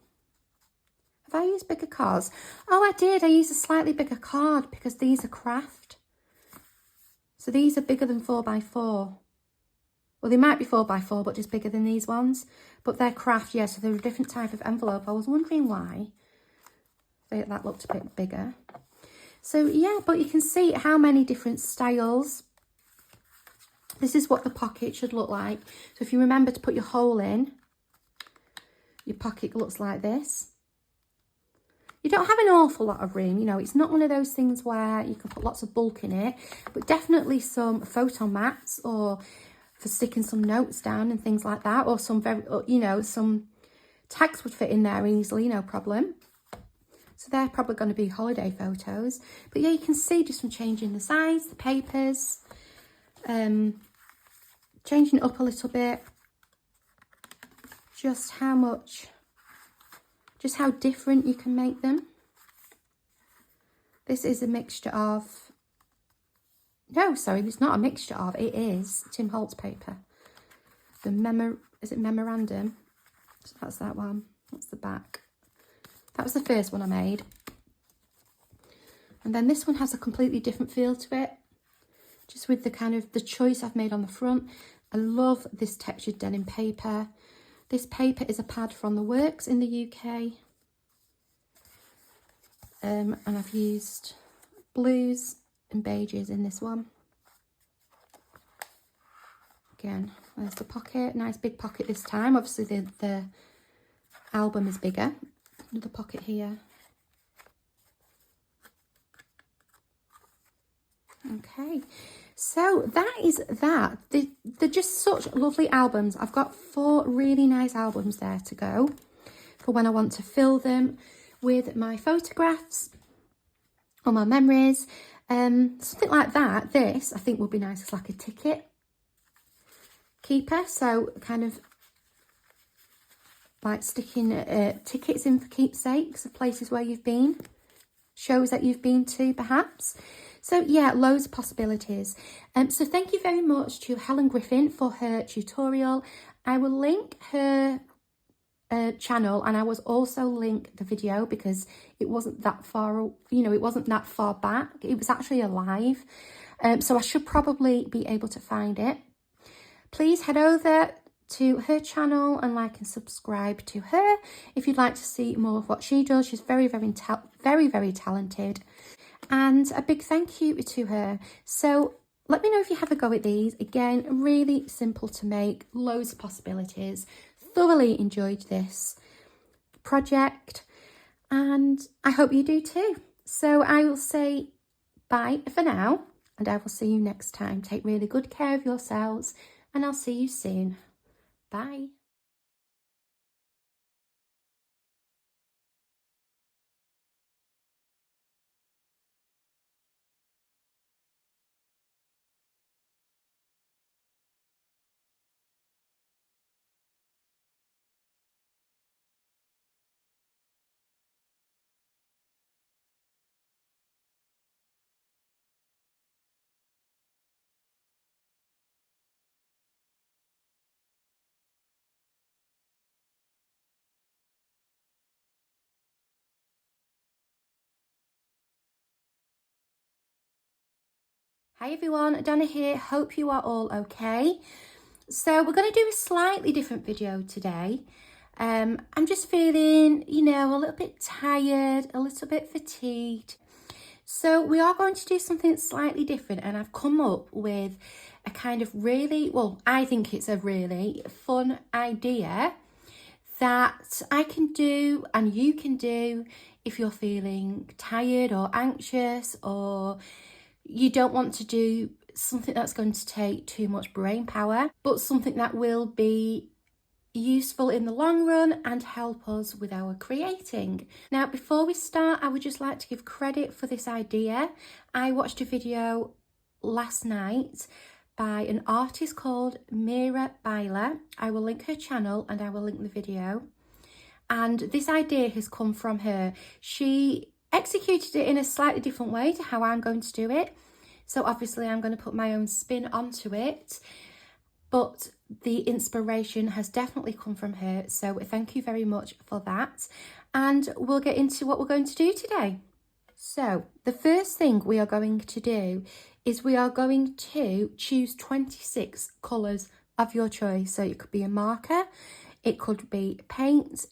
have I used bigger cards? Oh, I did. I used a slightly bigger card because these are craft. So these are bigger than 4x4. Well, they might be 4x4, but just bigger than these ones. But they're craft, yeah, so they're a different type of envelope. I was wondering why that looked a bit bigger. So, yeah, but you can see how many different styles. This is what the pocket should look like. So if you remember to put your hole in, your pocket looks like this. You don't have an awful lot of room, you know, it's not one of those things where you can put lots of bulk in it, but definitely some photo mats or for sticking some notes down and things like that, or some very, you know, some tags would fit in there easily, no problem. So they're probably going to be holiday photos. But yeah, you can see just from changing the size, the papers, changing it up a little bit, just how different you can make them. This is a mixture of, no, sorry, it's not a mixture of, it is Tim Holtz paper. Is it Memorandum? So that's that one. That's the back. That was the first one I made. And then this one has a completely different feel to it. Just with the kind of the choice I've made on the front. I love this textured denim paper. This paper is a pad from The Works in the UK. And I've used blues and beiges in this one. Again, there's the pocket. Nice big pocket this time. Obviously the album is bigger. Another pocket here. Okay, so that is that. They're just such lovely albums. I've got 4 really nice albums there to go for when I want to fill them with my photographs or my memories. Something like that. This, I think, would be nice as like a ticket keeper. So kind of like sticking tickets in for keepsakes of places where you've been, shows that you've been to perhaps. So yeah, loads of possibilities. So thank you very much to Helen Griffin for her tutorial. I will link her channel, and I will also link the video because it wasn't that far, you know, it wasn't that far back. It was actually a live. So I should probably be able to find it. Please head over to her channel and like and subscribe to her if you'd like to see more of what she does. She's very, very talented. And a big thank you to her. So let me know if you have a go at these. Again, really simple to make, loads of possibilities. Thoroughly enjoyed this project and I hope you do too. So I will say bye for now and I will see you next time. Take really good care of yourselves and I'll see you soon. Bye. Hi everyone, Donna here. Hope you are all okay. So we're going to do a slightly different video today. I'm just feeling, you know, a little bit tired, a little bit fatigued. So we are going to do something slightly different and I've come up with a kind of really, well, I think it's a really fun idea that I can do and you can do if you're feeling tired or anxious or you don't want to do something that's going to take too much brain power, but something that will be useful in the long run and help us with our creating. Now, before we start, I would just like to give credit for this idea. I watched a video last night by an artist called Mira Byler. I will link her channel and I will link the video. And this idea has come from her. She executed it in a slightly different way to how I'm going to do it. So obviously I'm going to put my own spin onto it, but the inspiration has definitely come from her. So thank you very much for that. And we'll get into what we're going to do today. So the first thing we are going to do is we are going to choose 26 colours of your choice. So it could be a marker, it could be paint,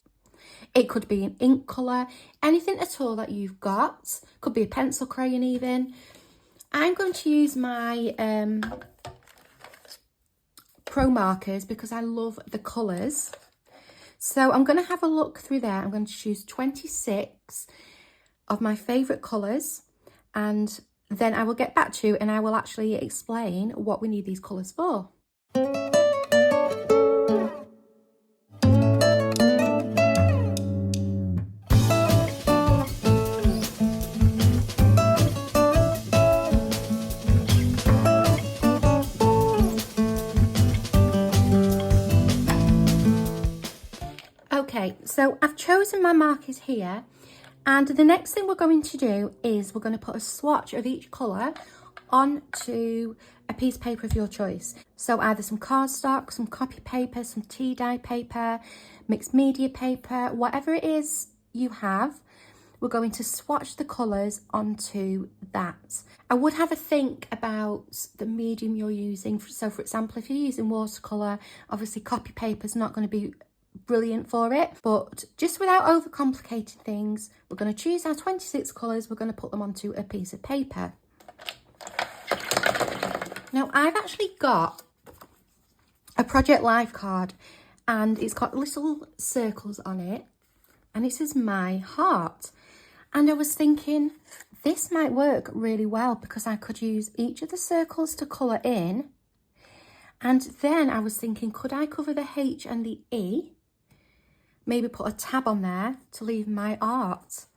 it could be an ink colour, anything at all that you've got. Could be a pencil crayon even. I'm going to use my Pro markers because I love the colours. So I'm going to have a look through there. I'm going to choose 26 of my favourite colours, and then I will get back to you and I will actually explain what we need these colours for. Okay, so I've chosen my markers here, and the next thing we're going to do is we're going to put a swatch of each colour onto a piece of paper of your choice. So either some cardstock, some copy paper, some tea dye paper, mixed media paper, whatever it is you have, we're going to swatch the colours onto that. I would have a think about the medium you're using. So for example, if you're using watercolour, obviously copy paper is not going to be brilliant for it, but just without overcomplicating things, we're going to choose our 26 colours, we're going to put them onto a piece of paper. Now I've actually got a Project Life card, and it's got little circles on it, and it says my heart, and I was thinking this might work really well because I could use each of the circles to colour in, and then I was thinking, could I cover the H and the E, maybe put a tab on there to leave my art.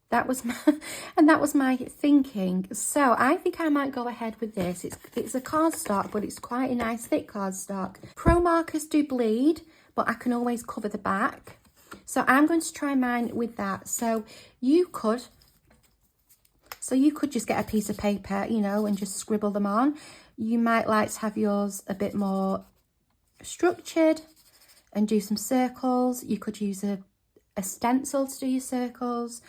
That was my thinking. So I think I might go ahead with this. It's a cardstock, but it's quite a nice thick cardstock. Pro markers do bleed, but I can always cover the back. So I'm going to try mine with that. So you could just get a piece of paper, you know, and just scribble them on. You might like to have yours a bit more structured and do some circles. You could use a stencil to do your circles.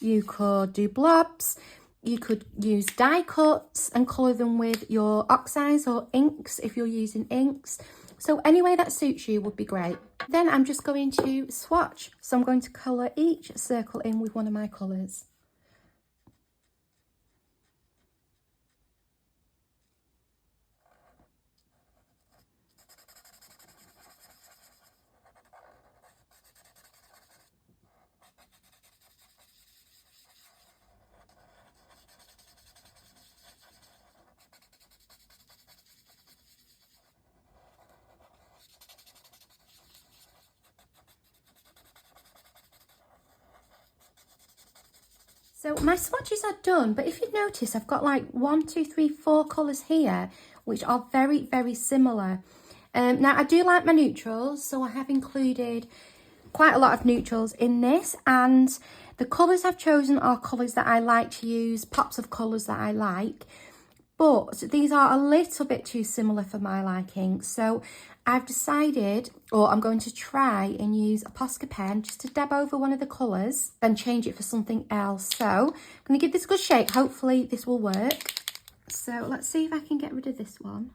You could do blobs. You could use die cuts and colour them with your oxides or inks if you're using inks. So any way that suits you would be great. Then I'm just going to swatch. So I'm going to colour each circle in with one of my colours. So my swatches are done, but if you notice, I've got like 1, 2, 3, 4 colours here, which are very, very similar. Now, I do like my neutrals, so I have included quite a lot of neutrals in this, and the colours I've chosen are colours that I like to use, pops of colours that I like, but these are a little bit too similar for my liking. So I've decided, or I'm going to try and use a Posca pen just to dab over one of the colours, then change it for something else. So I'm going to give this a good shake. Hopefully this will work. So let's see if I can get rid of this one.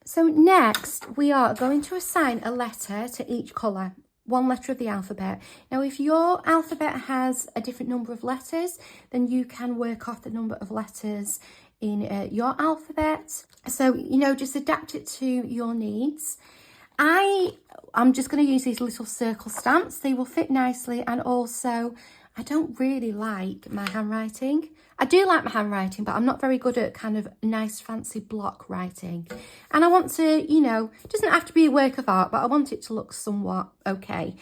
So next we are going to assign a letter to each colour. One letter of the alphabet. Now, if your alphabet has a different number of letters, then you can work off the number of letters in your alphabet. So, you know, just adapt it to your needs. I'm just going to use these little circle stamps. They will fit nicely, and also I don't really like my handwriting. I do like my handwriting, but I'm not very good at kind of nice fancy block writing. And I want to, you know, it doesn't have to be a work of art, but I want it to look somewhat okay.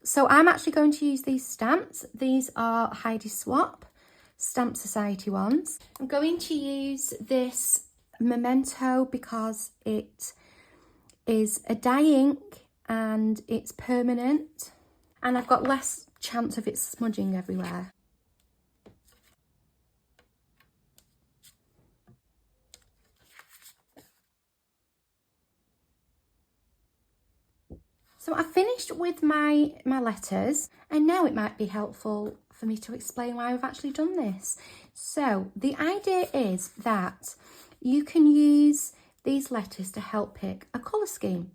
So I'm actually going to use these stamps. These are Heidi Swap Stamp Society ones. I'm going to use this Memento because it is a dye ink and it's permanent. And I've got less chance of it smudging everywhere. So I finished with my letters, and now it might be helpful for me to explain why I've actually done this. So the idea is that you can use these letters to help pick a colour scheme.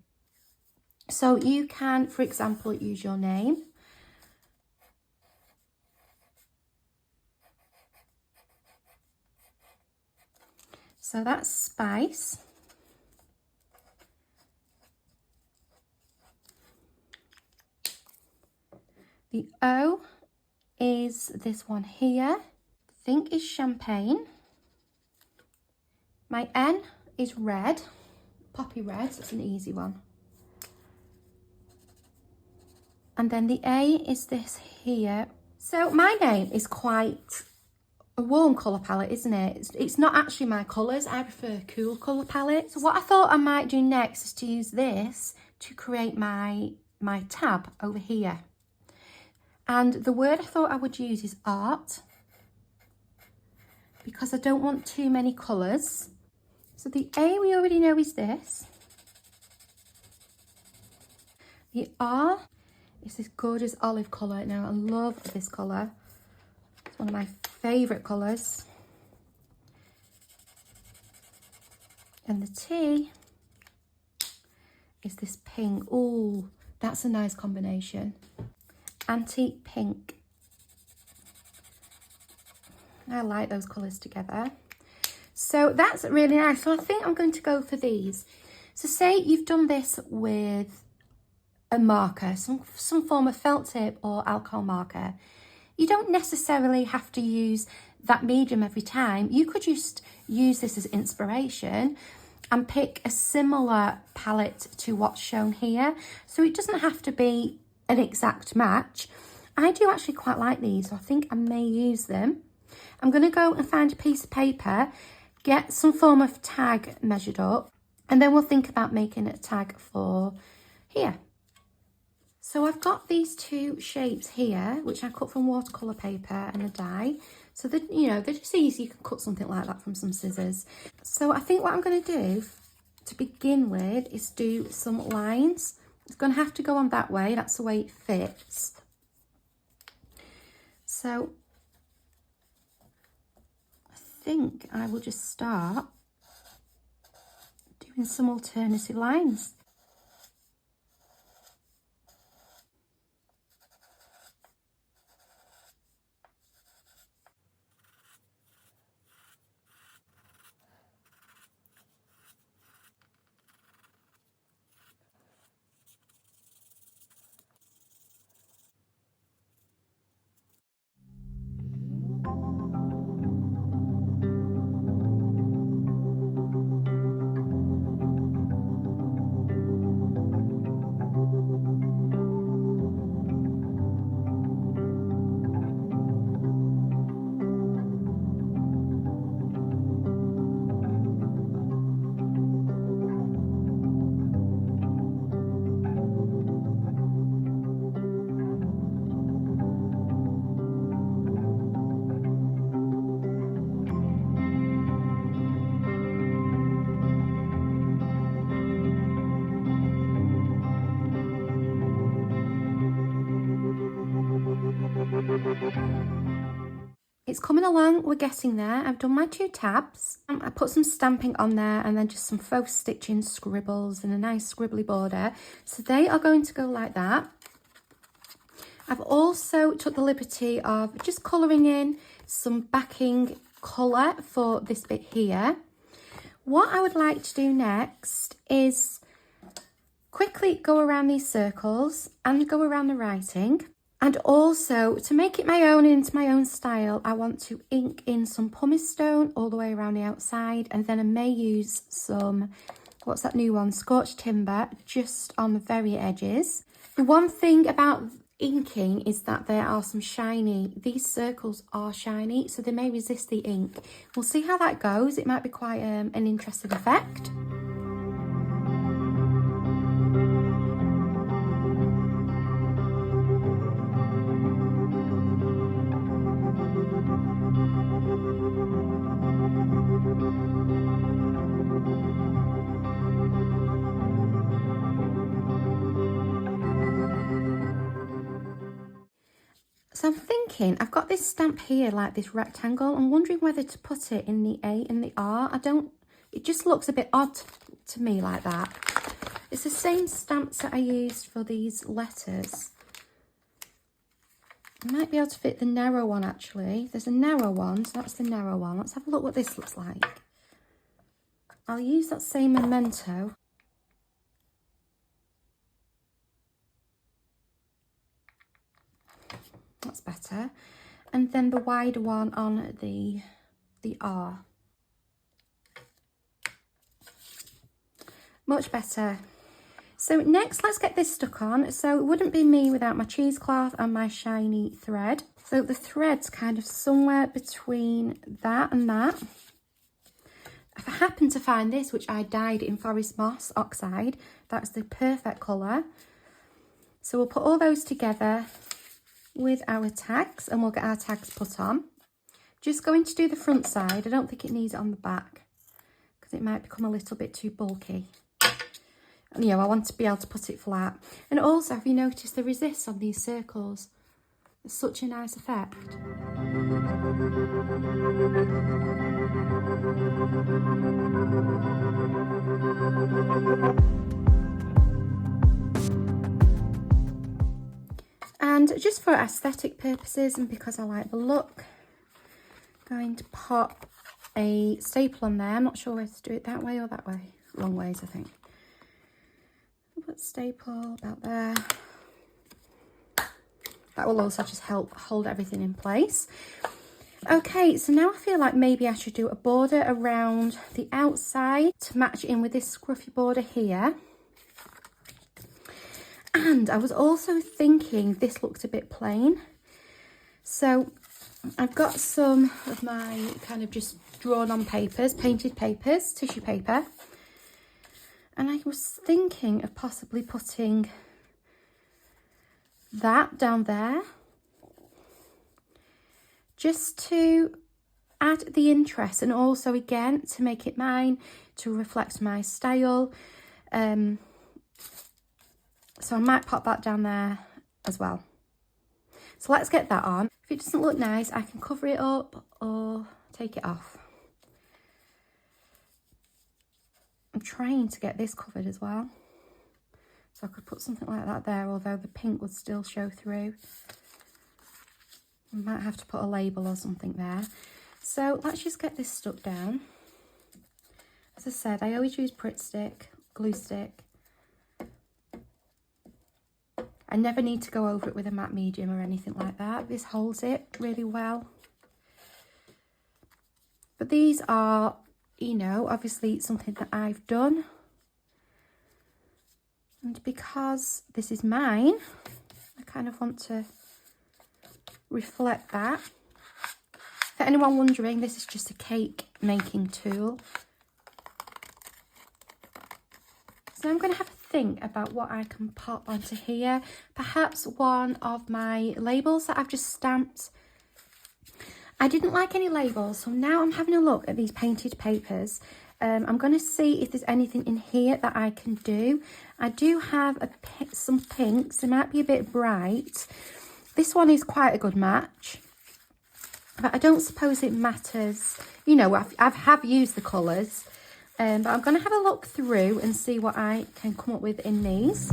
So you can, for example, use your name. So that's Spice. The O is this one here. Think is Champagne. My N is red, poppy red, so it's an easy one. And then the A is this here. So my name is quite a warm colour palette, isn't it? It's not actually my colours. I prefer cool colour palettes. So what I thought I might do next is to use this to create my tab over here. And the word I thought I would use is art, because I don't want too many colours. So the A we already know is this. The R is this gorgeous olive colour. Now I love this colour. It's one of my favourite colours. And the T is this pink. Oh, that's a nice combination. Antique pink. I like those colours together. So that's really nice. So I think I'm going to go for these. So say you've done this with a marker, some form of felt tip or alcohol marker. You don't necessarily have to use that medium every time. You could just use this as inspiration and pick a similar palette to what's shown here. So it doesn't have to be an exact match. I do actually quite like these, so I think I may use them. I'm going to go and find a piece of paper, get some form of tag measured up, and then we'll think about making a tag for here. So I've got these two shapes here, which I cut from watercolour paper and a die. So that, you know, they're just easy. You can cut something like that from some scissors. So I think what I'm going to do to begin with is do some lines. It's going to have to go on that way. That's the way it fits. So I think I will just start doing some alternative lines. It's coming along, we're getting there. I've done my 2 tabs. I put some stamping on there and then just some faux stitching scribbles and a nice scribbly border. So they are going to go like that. I've also took the liberty of just colouring in some backing colour for this bit here. What I would like to do next is quickly go around these circles and go around the writing. And also, to make it my own into my own style, I want to ink in some pumice stone all the way around the outside. And then I may use some, what's that new one? Scorched timber, just on the very edges. The one thing about inking is that there are some shiny, these circles are shiny, so they may resist the ink. We'll see how that goes. It might be quite an interesting effect. thinking, I've got this stamp here, like this rectangle. I'm wondering whether to put it in the A and the R. It just looks a bit odd to me like that. It's the same stamps that I used for these letters. I might be able to fit the narrow one actually. There's a narrow one, so that's the narrow one. Let's have a look what this looks like. I'll use that same memento. That's better. And then the wider one on the R. Much better. So next, let's get this stuck on. So it wouldn't be me without my cheesecloth and my shiny thread. So the thread's kind of somewhere between that and that. If I happen to find this, which I dyed in Forest Moss Oxide, that's the perfect colour. So we'll put all those together with our tags and we'll get our tags put on. Just going to do the front side. I don't think it needs it on the back because it might become a little bit too bulky. And, you know, I want to be able to put it flat. And also, have you noticed the resist on these circles? It's such a nice effect. And just for aesthetic purposes and because I like the look, I'm going to pop a staple on there. I'm not sure whether to do it that way or that way. Long ways, I think. Put staple about there. That will also just help hold everything in place. Okay, so now I feel like maybe I should do a border around the outside to match in with this scruffy border here. And I was also thinking this looked a bit plain. So I've got some of my kind of just drawn on papers, painted papers, tissue paper. And I was thinking of possibly putting that down there. Just to add the interest and also again to make it mine, to reflect my style. So I might pop that down there as well. So let's get that on. If it doesn't look nice, I can cover it up or take it off. I'm trying to get this covered as well. So I could put something like that there, although the pink would still show through. I might have to put a label or something there. So let's just get this stuck down. As I said, I always use Pritt Stick, glue stick. I never need to go over it with a matte medium or anything like that. This holds it really well. But these are, you know, obviously something that I've done. And because this is mine, I kind of want to reflect that. For anyone wondering, this is just a cake making tool. So I'm going to have a think about what I can pop onto here. Perhaps one of my labels that I've just stamped. I didn't like any labels, so now I'm having a look at these painted papers. I'm going to see if there's anything in here that I can do. I do have some pinks. They might be a bit bright. This one is quite a good match. But I don't suppose it matters. You know, I have used the colours. But I'm going to have a look through and see what I can come up with in these.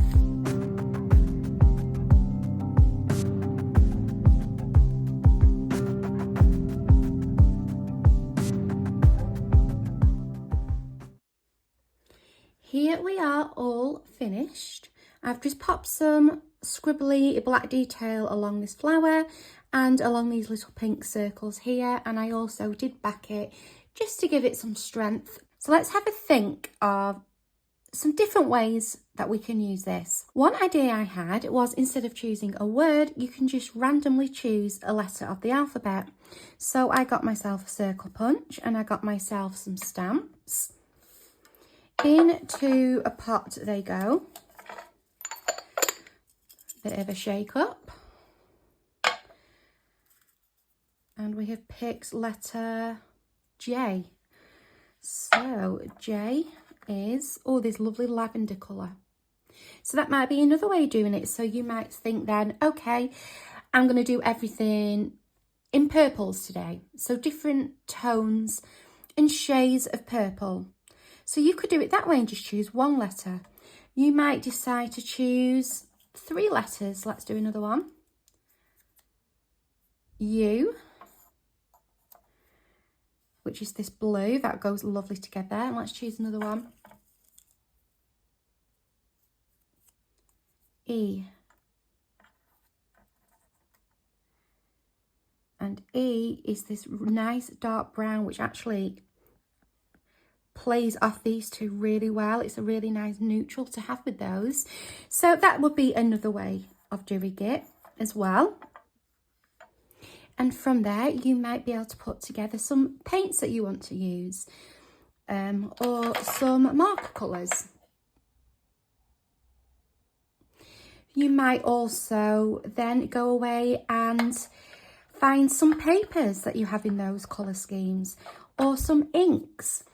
Here we are all finished. I've just popped some scribbly black detail along this flower and along these little pink circles here, and I also did back it just to give it some strength. So let's have a think of some different ways that we can use this. One idea I had was, instead of choosing a word, you can just randomly choose a letter of the alphabet. So I got myself a circle punch and I got myself some stamps. Into a pot they go. Bit of a shake up. And we have picked letter J. So J is, oh, this lovely lavender colour. So that might be another way of doing it. So you might think then, okay, I'm going to do everything in purples today. So different tones and shades of purple. So you could do it that way and just choose one letter. You might decide to choose 3 letters. Let's do another one. U, which is this blue. That goes lovely together. And let's choose another one. E. And E is this nice dark brown, which actually plays off these two really well. It's a really nice neutral to have with those. So that would be another way of doing it as well. And from there, you might be able to put together some paints that you want to use, or some marker colours. You might also then go away and find some papers that you have in those colour schemes, or some inks.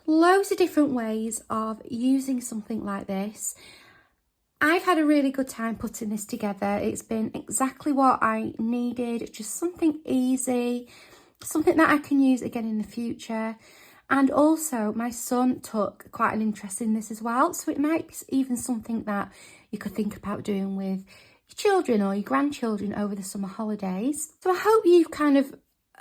Loads of different ways of using something like this. I've had a really good time putting this together. It's been exactly what I needed, just something easy, something that I can use again in the future. And also my son took quite an interest in this as well, so it might be even something that you could think about doing with your children or your grandchildren over the summer holidays. So I hope you kind of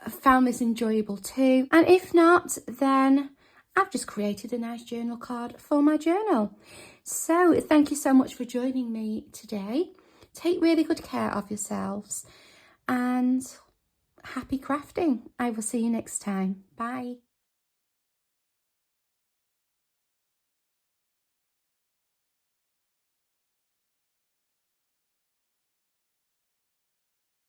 found this enjoyable too, and if not, then I've just created a nice journal card for my journal. So thank you so much for joining me today. Take really good care of yourselves and happy crafting. I will see you next time. Bye.